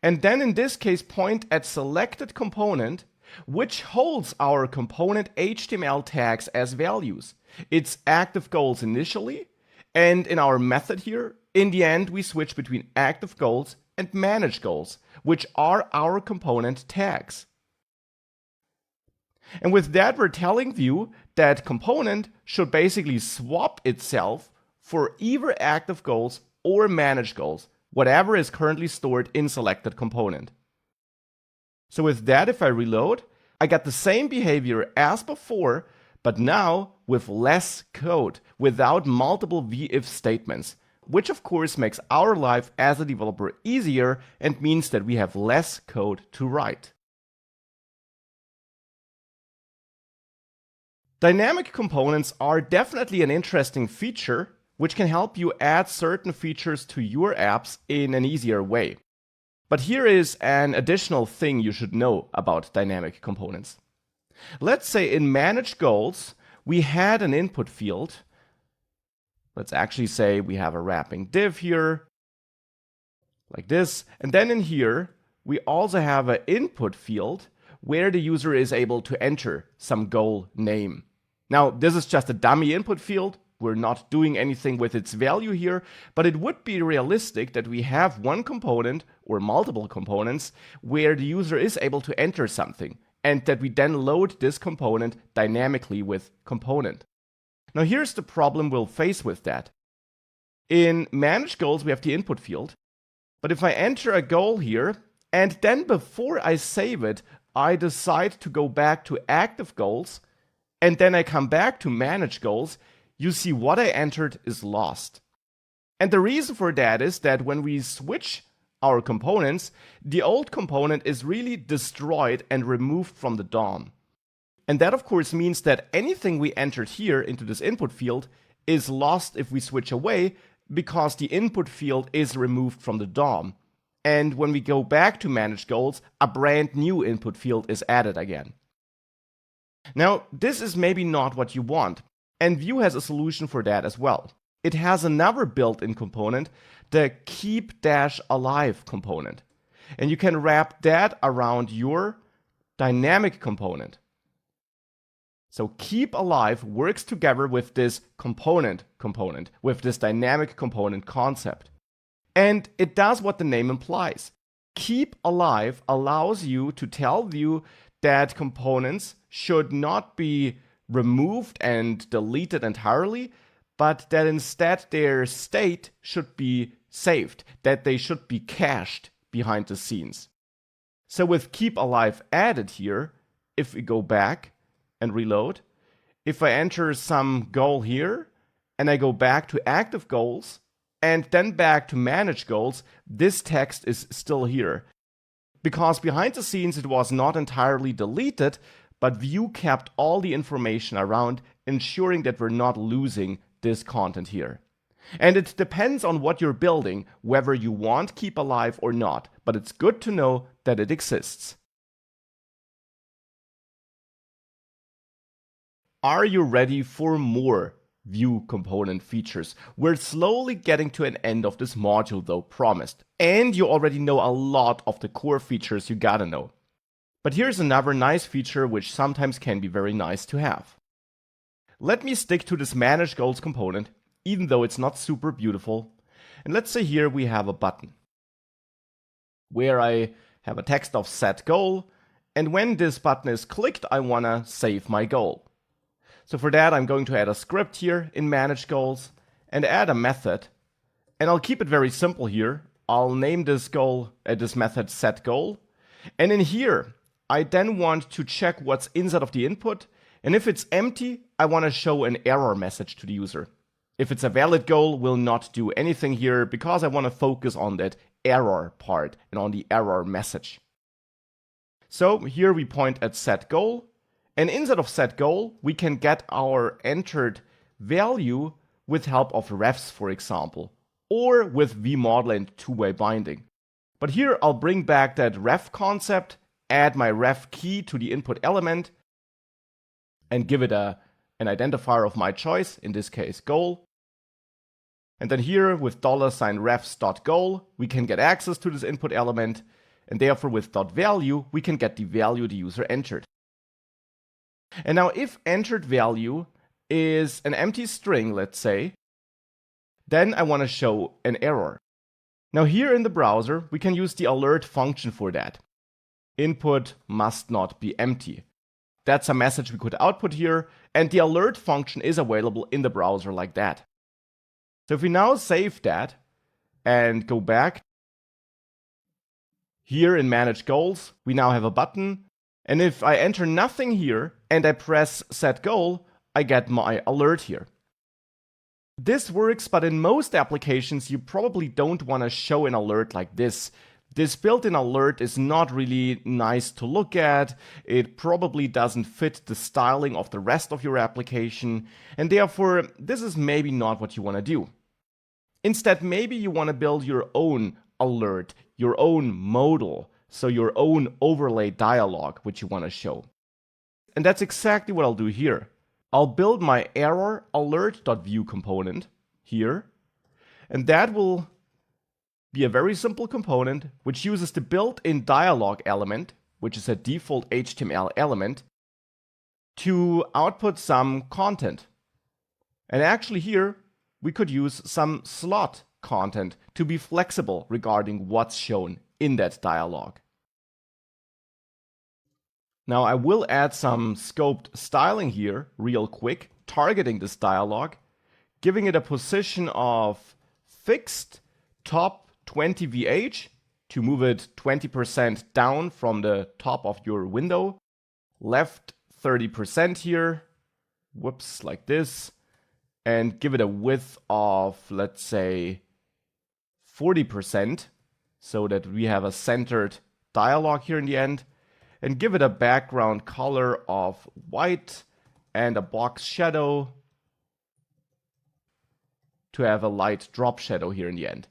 S1: And then in this case, point at selected component, which holds our component HTML tags as values. It's active goals initially, and in our method here, in the end, we switch between active goals and manage goals, which are our component tags. And with that, we're telling Vue that component should basically swap itself for either active goals or manage goals, whatever is currently stored in selected component. So with that, if I reload, I got the same behavior as before, but now with less code, without multiple VIF statements, which of course makes our life as a developer easier and means that we have less code to write. Dynamic components are definitely an interesting feature, which can help you add certain features to your apps in an easier way. But here is an additional thing you should know about dynamic components. Let's say in manage goals, we had an input field. Let's actually say we have a wrapping div here, like this. And then in here, we also have an input field where the user is able to enter some goal name. Now, this is just a dummy input field. We're not doing anything with its value here, but it would be realistic that we have one component or multiple components where the user is able to enter something, and that we then load this component dynamically with component. Now here's the problem we'll face with that. In manage goals, we have the input field, but if I enter a goal here, and then before I save it, I decide to go back to active goals, and then I come back to manage goals, you see what I entered is lost. And the reason for that is that when we switch our components, the old component is really destroyed and removed from the DOM. And that of course means that anything we entered here into this input field is lost if we switch away, because the input field is removed from the DOM. And when we go back to manage goals, a brand new input field is added again. Now, this is maybe not what you want, and Vue has a solution for that as well. It has another built-in component, the keep-alive component. And you can wrap that around your dynamic component. So keep alive works together with this component, with this dynamic component concept. And it does what the name implies. Keep alive allows you to tell Vue that components should not be removed and deleted entirely, but that instead their state should be saved, that they should be cached behind the scenes. So with keep alive added here, if we go back and reload, if I enter some goal here and I go back to active goals and then back to manage goals, this text is still here. because behind the scenes it was not entirely deleted, but Vue kept all the information around, ensuring that we're not losing this content here. And it depends on what you're building, whether you want keep alive or not, but it's good to know that it exists. Are you ready for more Vue component features? We're slowly getting to an end of this module though, promised. And you already know a lot of the core features you gotta know. But here's another nice feature which sometimes can be very nice to have. Let me stick to this manage goals component, even though it's not super beautiful. And let's say here we have a button where I have a text of set goal. And when this button is clicked, I wanna save my goal. So for that, I'm going to add a script here in manage goals and add a method. And I'll keep it very simple here. I'll name this goal, this method set goal. And in here, I then want to check what's inside of the input. And if it's empty, I want to show an error message to the user. If it's a valid goal, we'll not do anything here because I want to focus on that error part and on the error message. So here we point at set goal. And inside of set goal, we can get our entered value with help of refs, for example, or with vModel and two-way binding. But here I'll bring back that ref concept, add my ref key to the input element, and give it an identifier of my choice, in this case goal. And then here with $refs.goal, we can get access to this input element, and therefore with .value, we can get the value the user entered. And now if entered value is an empty string, let's say, then I want to show an error. Now here in the browser, we can use the alert function for that. Input must not be empty. That's a message we could output here, and the alert function is available in the browser like that. So if we now save that and go back, here in manage goals, we now have a button. And if I enter nothing here and I press set goal, I get my alert here. This works, but in most applications, you probably don't want to show an alert like this. This built-in alert is not really nice to look at. It probably doesn't fit the styling of the rest of your application. And therefore, this is maybe not what you want to do. Instead, maybe you want to build your own alert, your own modal, so your own overlay dialog, which you want to show. And that's exactly what I'll do here. I'll build my error alert.view component here, and that will be a very simple component which uses the built-in dialog element, which is a default HTML element, to output some content. And actually here, we could use some slot content to be flexible regarding what's shown in that dialog. Now I will add some scoped styling here real quick, targeting this dialog, giving it a position of fixed top 20 VH to move it 20% down from the top of your window, left 30% here, whoops, like this, and give it a width of, let's say, 40%, so that we have a centered dialog here in the end, and give it a background color of white and a box shadow to have a light drop shadow here in the end.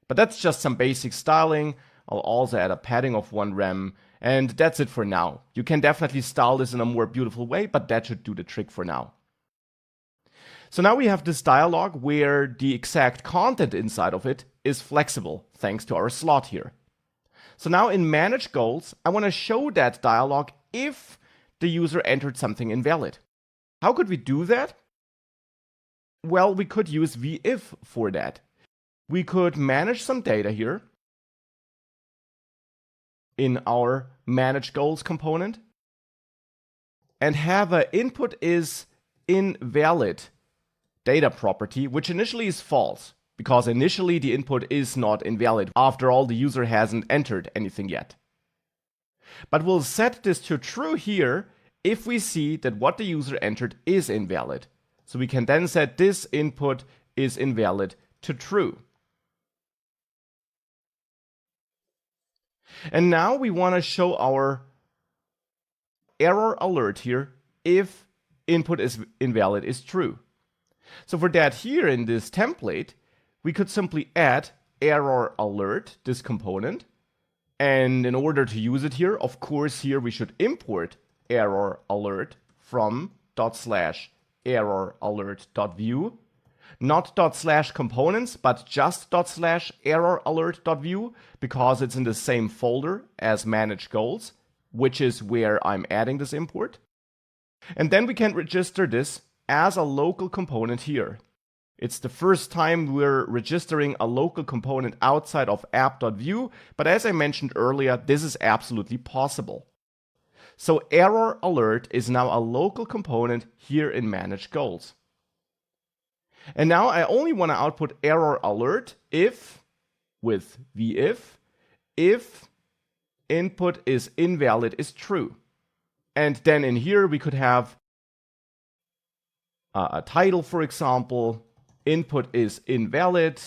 S1: But that's just some basic styling. I'll also add a padding of 1 rem, and that's it for now. You can definitely style this in a more beautiful way, but that should do the trick for now. So now we have this dialog where the exact content inside of it is flexible, thanks to our slot here. So now in manage goals, I want to show that dialog if the user entered something invalid. How could we do that? Well, we could use vif for that. We could manage some data here in our manage goals component and have an input is invalid data property, which initially is false, because initially the input is not invalid. After all, the user hasn't entered anything yet. But we'll set this to true here if we see that what the user entered is invalid. So we can then set this input is invalid to true. And now we want to show our error alert here if input is invalid is true. So for that, here in this template, we could simply add error alert, this component. And in order to use it here, of course, here we should import error alert from ./error-alert.view. Not ./components, but just ./error-alert.view, because it's in the same folder as manage goals, which is where I'm adding this import. And then we can register this as a local component here. It's the first time we're registering a local component outside of app.view, but as I mentioned earlier, this is absolutely possible. So error alert is now a local component here in manage goals. And now I only want to output error alert if, with if input is invalid is true. And then in here we could have a title, for example, input is invalid,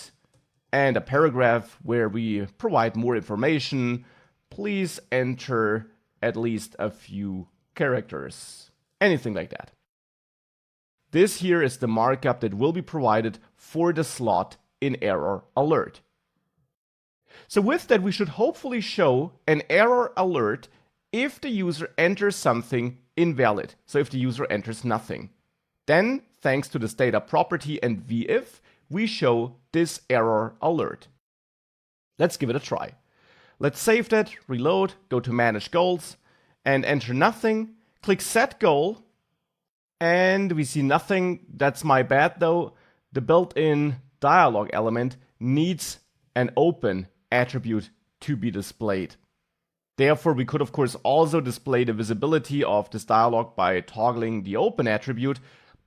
S1: and a paragraph where we provide more information. Please enter at least a few characters. Anything like that. This here is the markup that will be provided for the slot in error alert. So with that, we should hopefully show an error alert if the user enters something invalid. So if the user enters nothing. Then, thanks to this data property and vif, we show this error alert. Let's give it a try. Let's save that, reload, go to manage goals, and enter nothing. Click set goal, and we see nothing. That's my bad though. The built-in dialog element needs an open attribute to be displayed. Therefore, we could of course also display the visibility of this dialog by toggling the open attribute,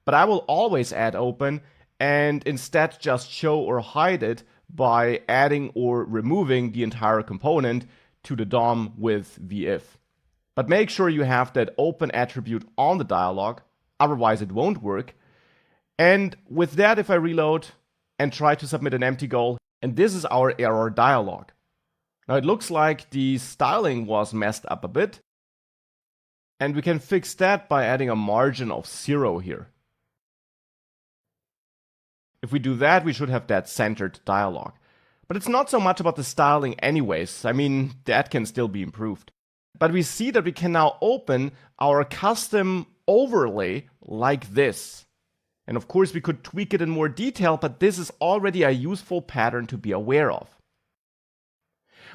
S1: but I will always add open and instead just show or hide it by adding or removing the entire component to the DOM with vif. But make sure you have that open attribute on the dialog, otherwise it won't work. And with that, if I reload and try to submit an empty goal, and this is our error dialog. Now it looks like the styling was messed up a bit, and we can fix that by adding a margin of 0 here. If we do that, we should have that centered dialog. But it's not so much about the styling anyways. I mean, that can still be improved. But we see that we can now open our custom overlay like this. And of course, we could tweak it in more detail, but this is already a useful pattern to be aware of.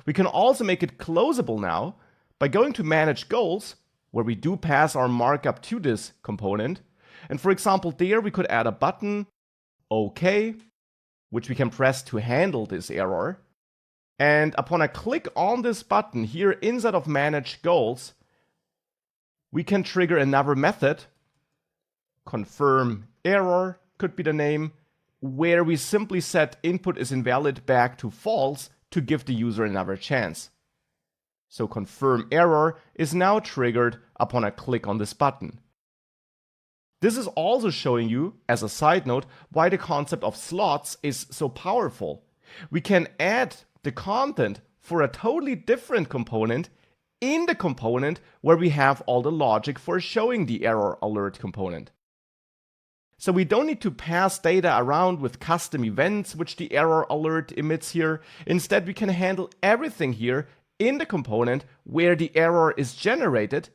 S1: We can also make it closable now by going to manage goals, where we do pass our markup to this component. And for example, there we could add a button, OK, which we can press to handle this error. And upon a click on this button here inside of manage goals, we can trigger another method, confirm error could be the name, where we simply set input is invalid back to false to give the user another chance. So confirm error is now triggered upon a click on this button. This is also showing you, as a side note, why the concept of slots is so powerful. We can add the content for a totally different component in the component where we have all the logic for showing the error alert component. So we don't need to pass data around with custom events which the error alert emits here. Instead, we can handle everything here in the component where the error is generated,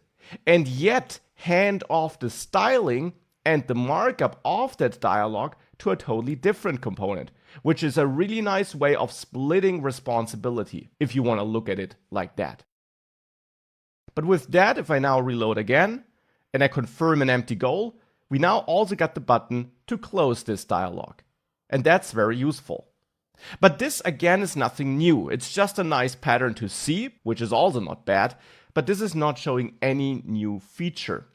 S1: and yet hand off the styling and the markup of that dialog to a totally different component, which is a really nice way of splitting responsibility, if you want to look at it like that. But with that, if I now reload again, and I confirm an empty goal, we now also got the button to close this dialog. And that's very useful. But this again is nothing new. It's just a nice pattern to see, which is also not bad, but this is not showing any new feature.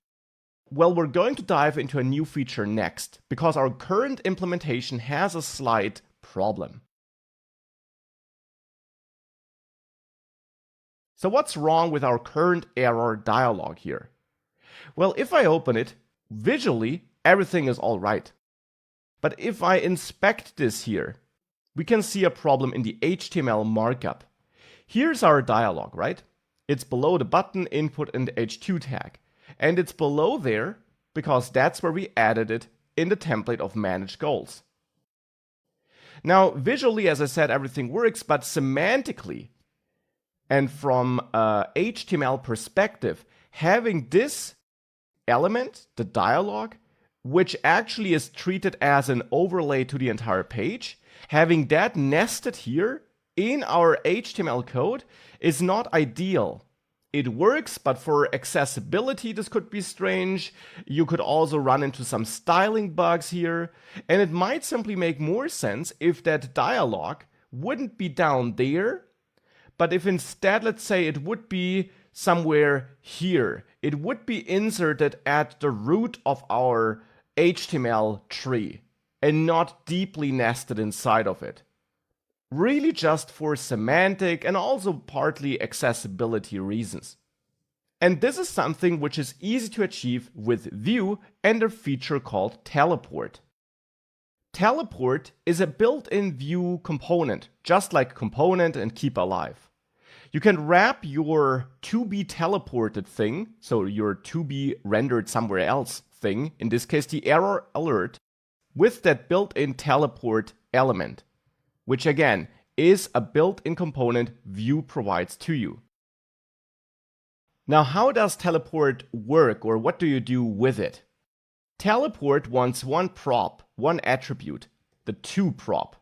S1: Well, we're going to dive into a new feature next, because our current implementation has a slight problem. So what's wrong with our current error dialog here? Well, if I open it, visually, everything is all right. But if I inspect this here, we can see a problem in the HTML markup. Here's our dialog, right? It's below the button, input, and the H2 tag. And it's below there because that's where we added it in the template of manage goals. Now, visually, as I said, everything works, but semantically and from a HTML perspective, having this element, the dialog, which actually is treated as an overlay to the entire page, having that nested here in our HTML code is not ideal. It works, but for accessibility, this could be strange. You could also run into some styling bugs here. And it might simply make more sense if that dialog wouldn't be down there, but if instead, let's say, it would be somewhere here. It would be inserted at the root of our HTML tree and not deeply nested inside of it. Really just for semantic and also partly accessibility reasons. And this is something which is easy to achieve with Vue and a feature called teleport. Teleport is a built-in Vue component, just like component and keep alive. You can wrap your to be teleported thing, so your to be rendered somewhere else thing, in this case the error alert, with that built-in teleport element, which again is a built-in component Vue provides to you. Now, how does teleport work, or what do you do with it? Teleport wants one prop, one attribute, the to prop.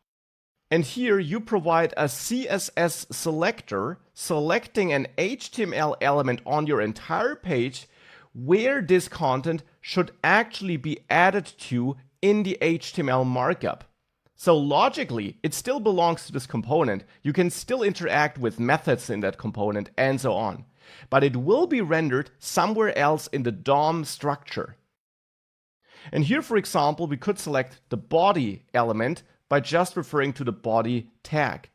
S1: And here you provide a CSS selector selecting an HTML element on your entire page where this content should actually be added to in the HTML markup. So logically, it still belongs to this component. You can still interact with methods in that component and so on. But it will be rendered somewhere else in the DOM structure. And here, for example, we could select the body element by just referring to the body tag.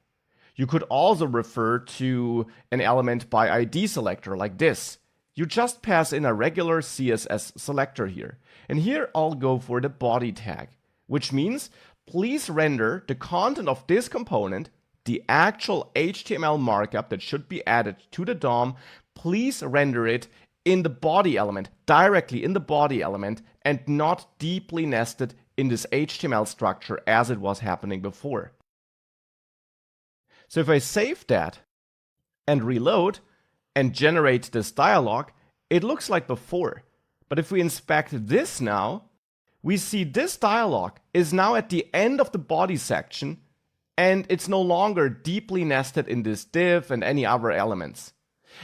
S1: You could also refer to an element by ID selector like this. You just pass in a regular CSS selector here. And here I'll go for the body tag, which means please render the content of this component, the actual HTML markup that should be added to the DOM, please render it in the body element, directly in the body element, and not deeply nested in this HTML structure as it was happening before. So if I save that and reload and generate this dialog, it looks like before. But if we inspect this now, we see this dialog is now at the end of the body section, and it's no longer deeply nested in this div and any other elements.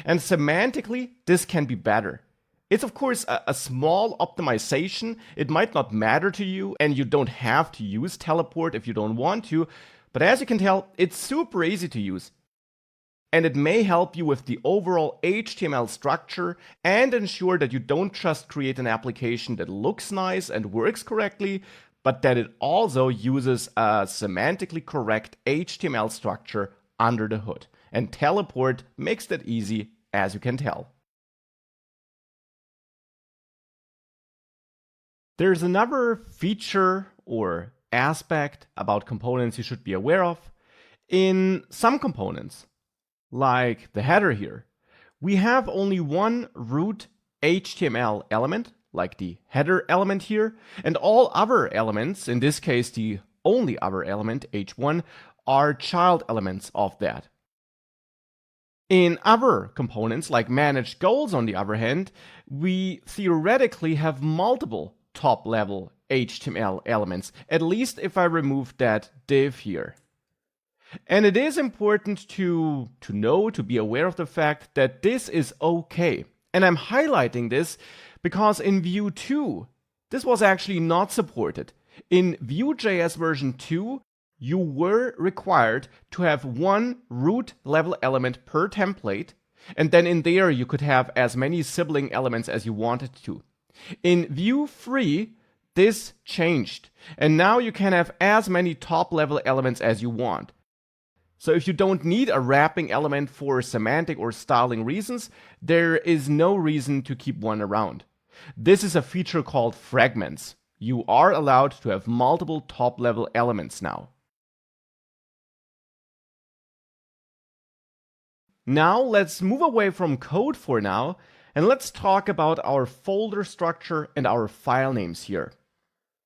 S1: And semantically, this can be better. It's of course a small optimization. It might not matter to you, and you don't have to use teleport if you don't want to, but as you can tell, it's super easy to use. And it may help you with the overall HTML structure and ensure that you don't just create an application that looks nice and works correctly, but that it also uses a semantically correct HTML structure under the hood. And teleport makes that easy, as you can tell. There's another feature or aspect about components you should be aware of. In some components, like the header here, we have only one root HTML element, like the header element here, and all other elements, in this case the only other element, h1, are child elements of that. In other components, like manage goals on the other hand, we theoretically have multiple top-level HTML elements, at least if I remove that div here. And it is important to know, to be aware of the fact that this is okay. And I'm highlighting this because in Vue 2, this was actually not supported. In Vue.js version 2, you were required to have one root level element per template, and then in there you could have as many sibling elements as you wanted to. In Vue 3, this changed, and now you can have as many top level elements as you want. So if you don't need a wrapping element for semantic or styling reasons, there is no reason to keep one around. This is a feature called fragments. You are allowed to have multiple top level elements now. Now let's move away from code for now, and let's talk about our folder structure and our file names here.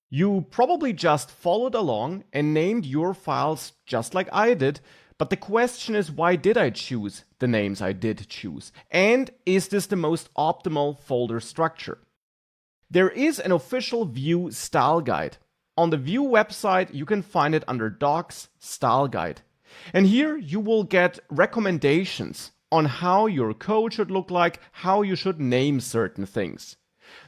S1: You probably just followed along and named your files just like I did, but the question is, why did I choose the names I did choose? And is this the most optimal folder structure? There is an official Vue style guide. On the Vue website, you can find it under Docs Style Guide. And here you will get recommendations on how your code should look like, how you should name certain things.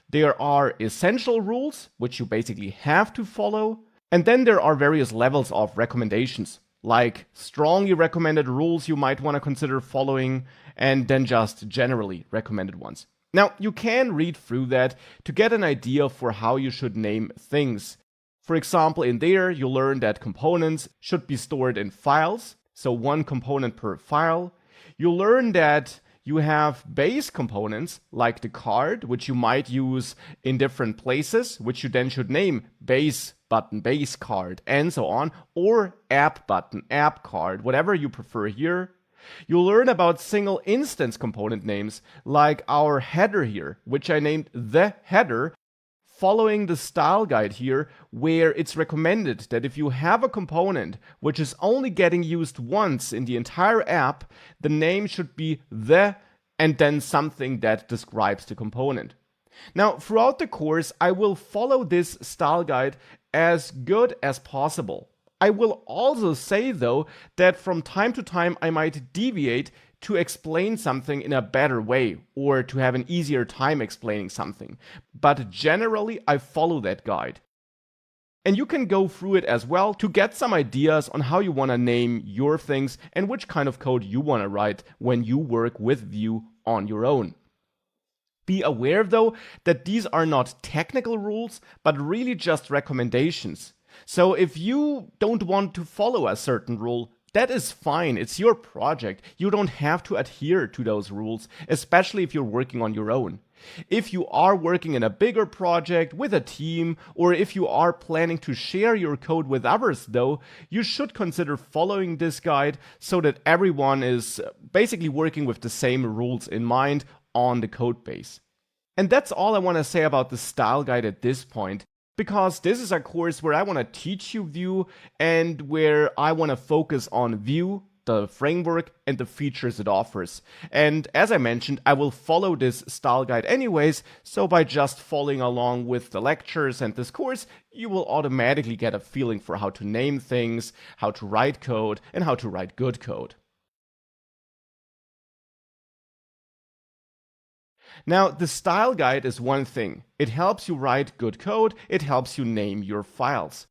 S1: There are essential rules, which you basically have to follow. And then there are various levels of recommendations, like strongly recommended rules you might want to consider following, and then just generally recommended ones. Now, you can read through that to get an idea for how you should name things. For example, in there, you learn that components should be stored in files, so one component per file. You learn that you have base components, like the card, which you might use in different places, which you then should name base button, base card, and so on, or app button, app card, whatever you prefer here. You'll learn about single instance component names, like our header here, which I named the header, following the style guide here, where it's recommended that if you have a component which is only getting used once in the entire app, the name should be the and then something that describes the component. Now, throughout the course, I will follow this style guide as good as possible. I will also say, though, that from time to time I might deviate to explain something in a better way or to have an easier time explaining something. But generally, I follow that guide. And you can go through it as well to get some ideas on how you want to name your things and which kind of code you want to write when you work with Vue on your own. Be aware, though, that these are not technical rules, but really just recommendations. So if you don't want to follow a certain rule, that is fine. It's your project. You don't have to adhere to those rules, especially if you're working on your own. If you are working in a bigger project with a team, or if you are planning to share your code with others, though, you should consider following this guide so that everyone is basically working with the same rules in mind on the code base. And that's all I want to say about the style guide at this point, because this is a course where I want to teach you Vue and where I want to focus on Vue, the framework, and the features it offers. And as I mentioned, I will follow this style guide anyways, so by just following along with the lectures and this course, you will automatically get a feeling for how to name things, how to write code, and how to write good code. Now, the style guide is one thing. It helps you write good code, it helps you name your files.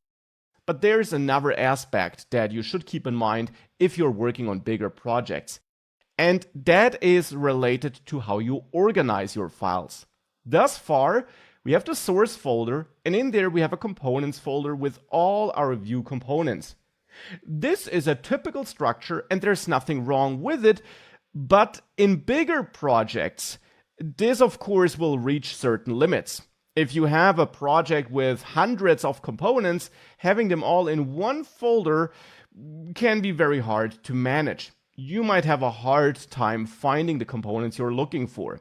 S1: But there's another aspect that you should keep in mind if you're working on bigger projects. And that is related to how you organize your files. Thus far, we have the source folder, and in there we have a components folder with all our Vue components. This is a typical structure, and there's nothing wrong with it, but in bigger projects, this, of course, will reach certain limits. If you have a project with hundreds of components, having them all in one folder can be very hard to manage. You might have a hard time finding the components you're looking for.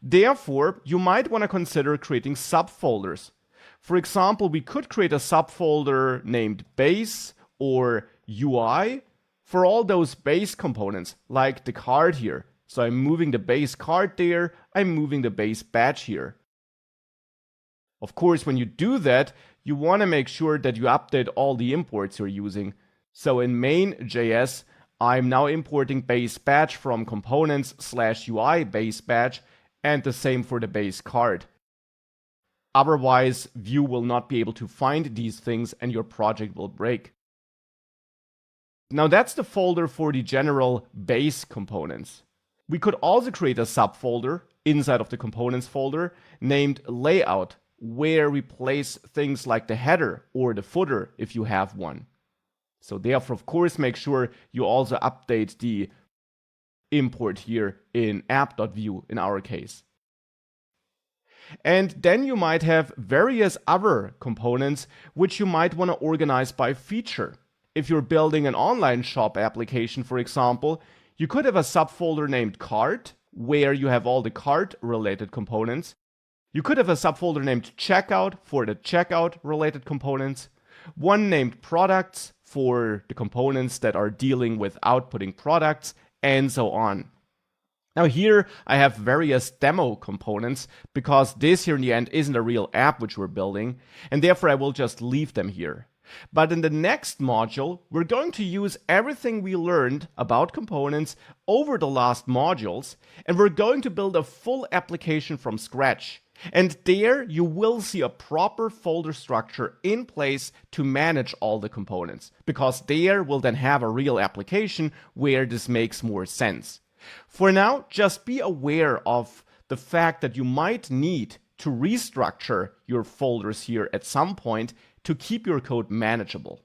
S1: Therefore, you might want to consider creating subfolders. For example, we could create a subfolder named base or UI for all those base components, like the card here. So I'm moving the base card there, I'm moving the base badge here. Of course, when you do that, you want to make sure that you update all the imports you're using. So in main.js, I'm now importing base badge from components/UI base badge, and the same for the base card. Otherwise, Vue will not be able to find these things and your project will break. Now that's the folder for the general base components. We could also create a subfolder inside of the components folder named layout, where we place things like the header or the footer if you have one. So therefore, of course, make sure you also update the import here in app.vue in our case. And then you might have various other components which you might want to organize by feature. If you're building an online shop application, for example, You could have a subfolder named cart, where you have all the cart-related components. You could have a subfolder named checkout for the checkout-related components. One named products for the components that are dealing with outputting products, and so on. Now here I have various demo components because this here in the end isn't a real app which we're building, and therefore I will just leave them here. But in the next module, we're going to use everything we learned about components over the last modules, and we're going to build a full application from scratch. And there you will see a proper folder structure in place to manage all the components, because there we'll then have a real application where this makes more sense. For now, just be aware of the fact that you might need to restructure your folders here at some point to keep your code manageable.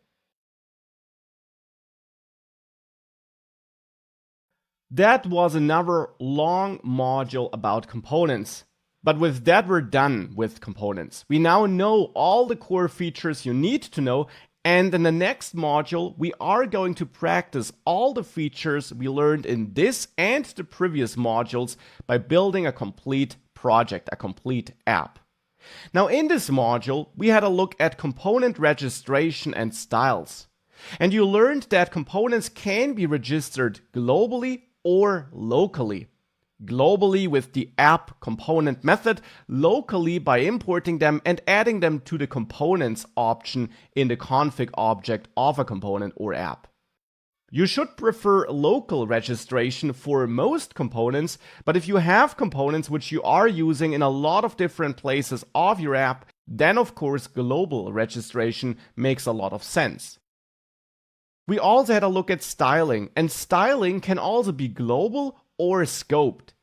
S1: That was another long module about components. But with that, we're done with components. We now know all the core features you need to know, and in the next module, we are going to practice all the features we learned in this and the previous modules by building a complete project, a complete app. Now, in this module, we had a look at component registration and styles. And you learned that components can be registered globally or locally. Globally with the app component method, locally by importing them and adding them to the components option in the config object of a component or app. You should prefer local registration for most components, but if you have components which you are using in a lot of different places of your app, then of course global registration makes a lot of sense. We also had a look at styling, and styling can also be global or scoped.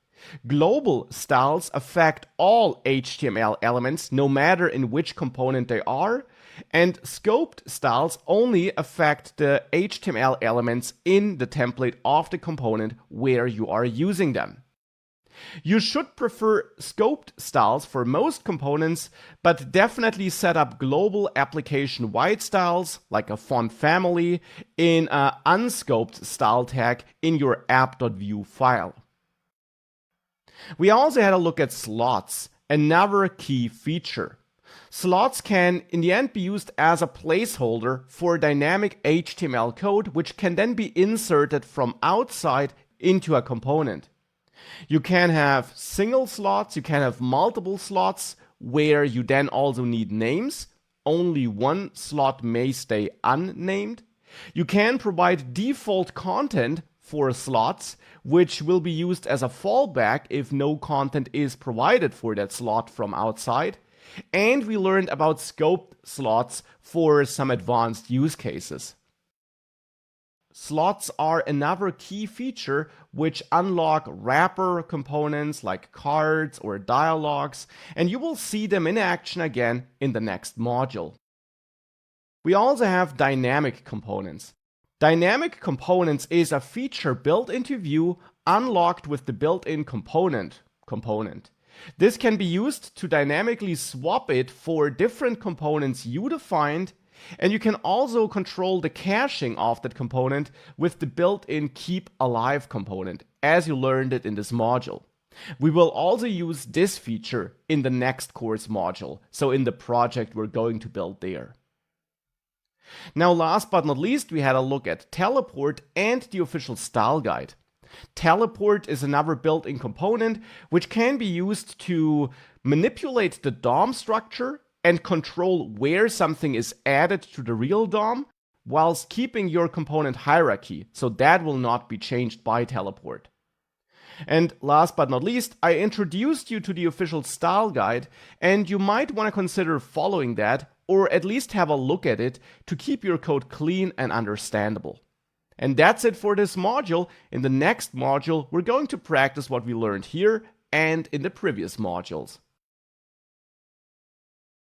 S1: Global styles affect all HTML elements, no matter in which component they are, and scoped styles only affect the HTML elements in the template of the component where you are using them. You should prefer scoped styles for most components, but definitely set up global application-wide styles, like a font family, in an unscoped style tag in your app.view file. We also had a look at slots, another key feature. Slots can in the end be used as a placeholder for dynamic HTML code, which can then be inserted from outside into a component. You can have single slots, you can have multiple slots, where you then also need names. Only one slot may stay unnamed. You can provide default content for slots, which will be used as a fallback if no content is provided for that slot from outside. And we learned about scoped slots for some advanced use cases. Slots are another key feature which unlock wrapper components like cards or dialogues, and you will see them in action again in the next module. We also have dynamic components. Dynamic components is a feature built into Vue unlocked with the built-in component. This can be used to dynamically swap it for different components you defined, and you can also control the caching of that component with the built-in keep alive component, as you learned it in this module. We will also use this feature in the next course module, so in the project we're going to build there. Now, last but not least, we had a look at teleport and the official style guide. Teleport is another built-in component which can be used to manipulate the DOM structure and control where something is added to the real DOM, whilst keeping your component hierarchy, so that will not be changed by teleport. And last but not least, I introduced you to the official style guide, and you might want to consider following that, or at least have a look at it to keep your code clean and understandable. And that's it for this module. In the next module, we're going to practice what we learned here and in the previous modules.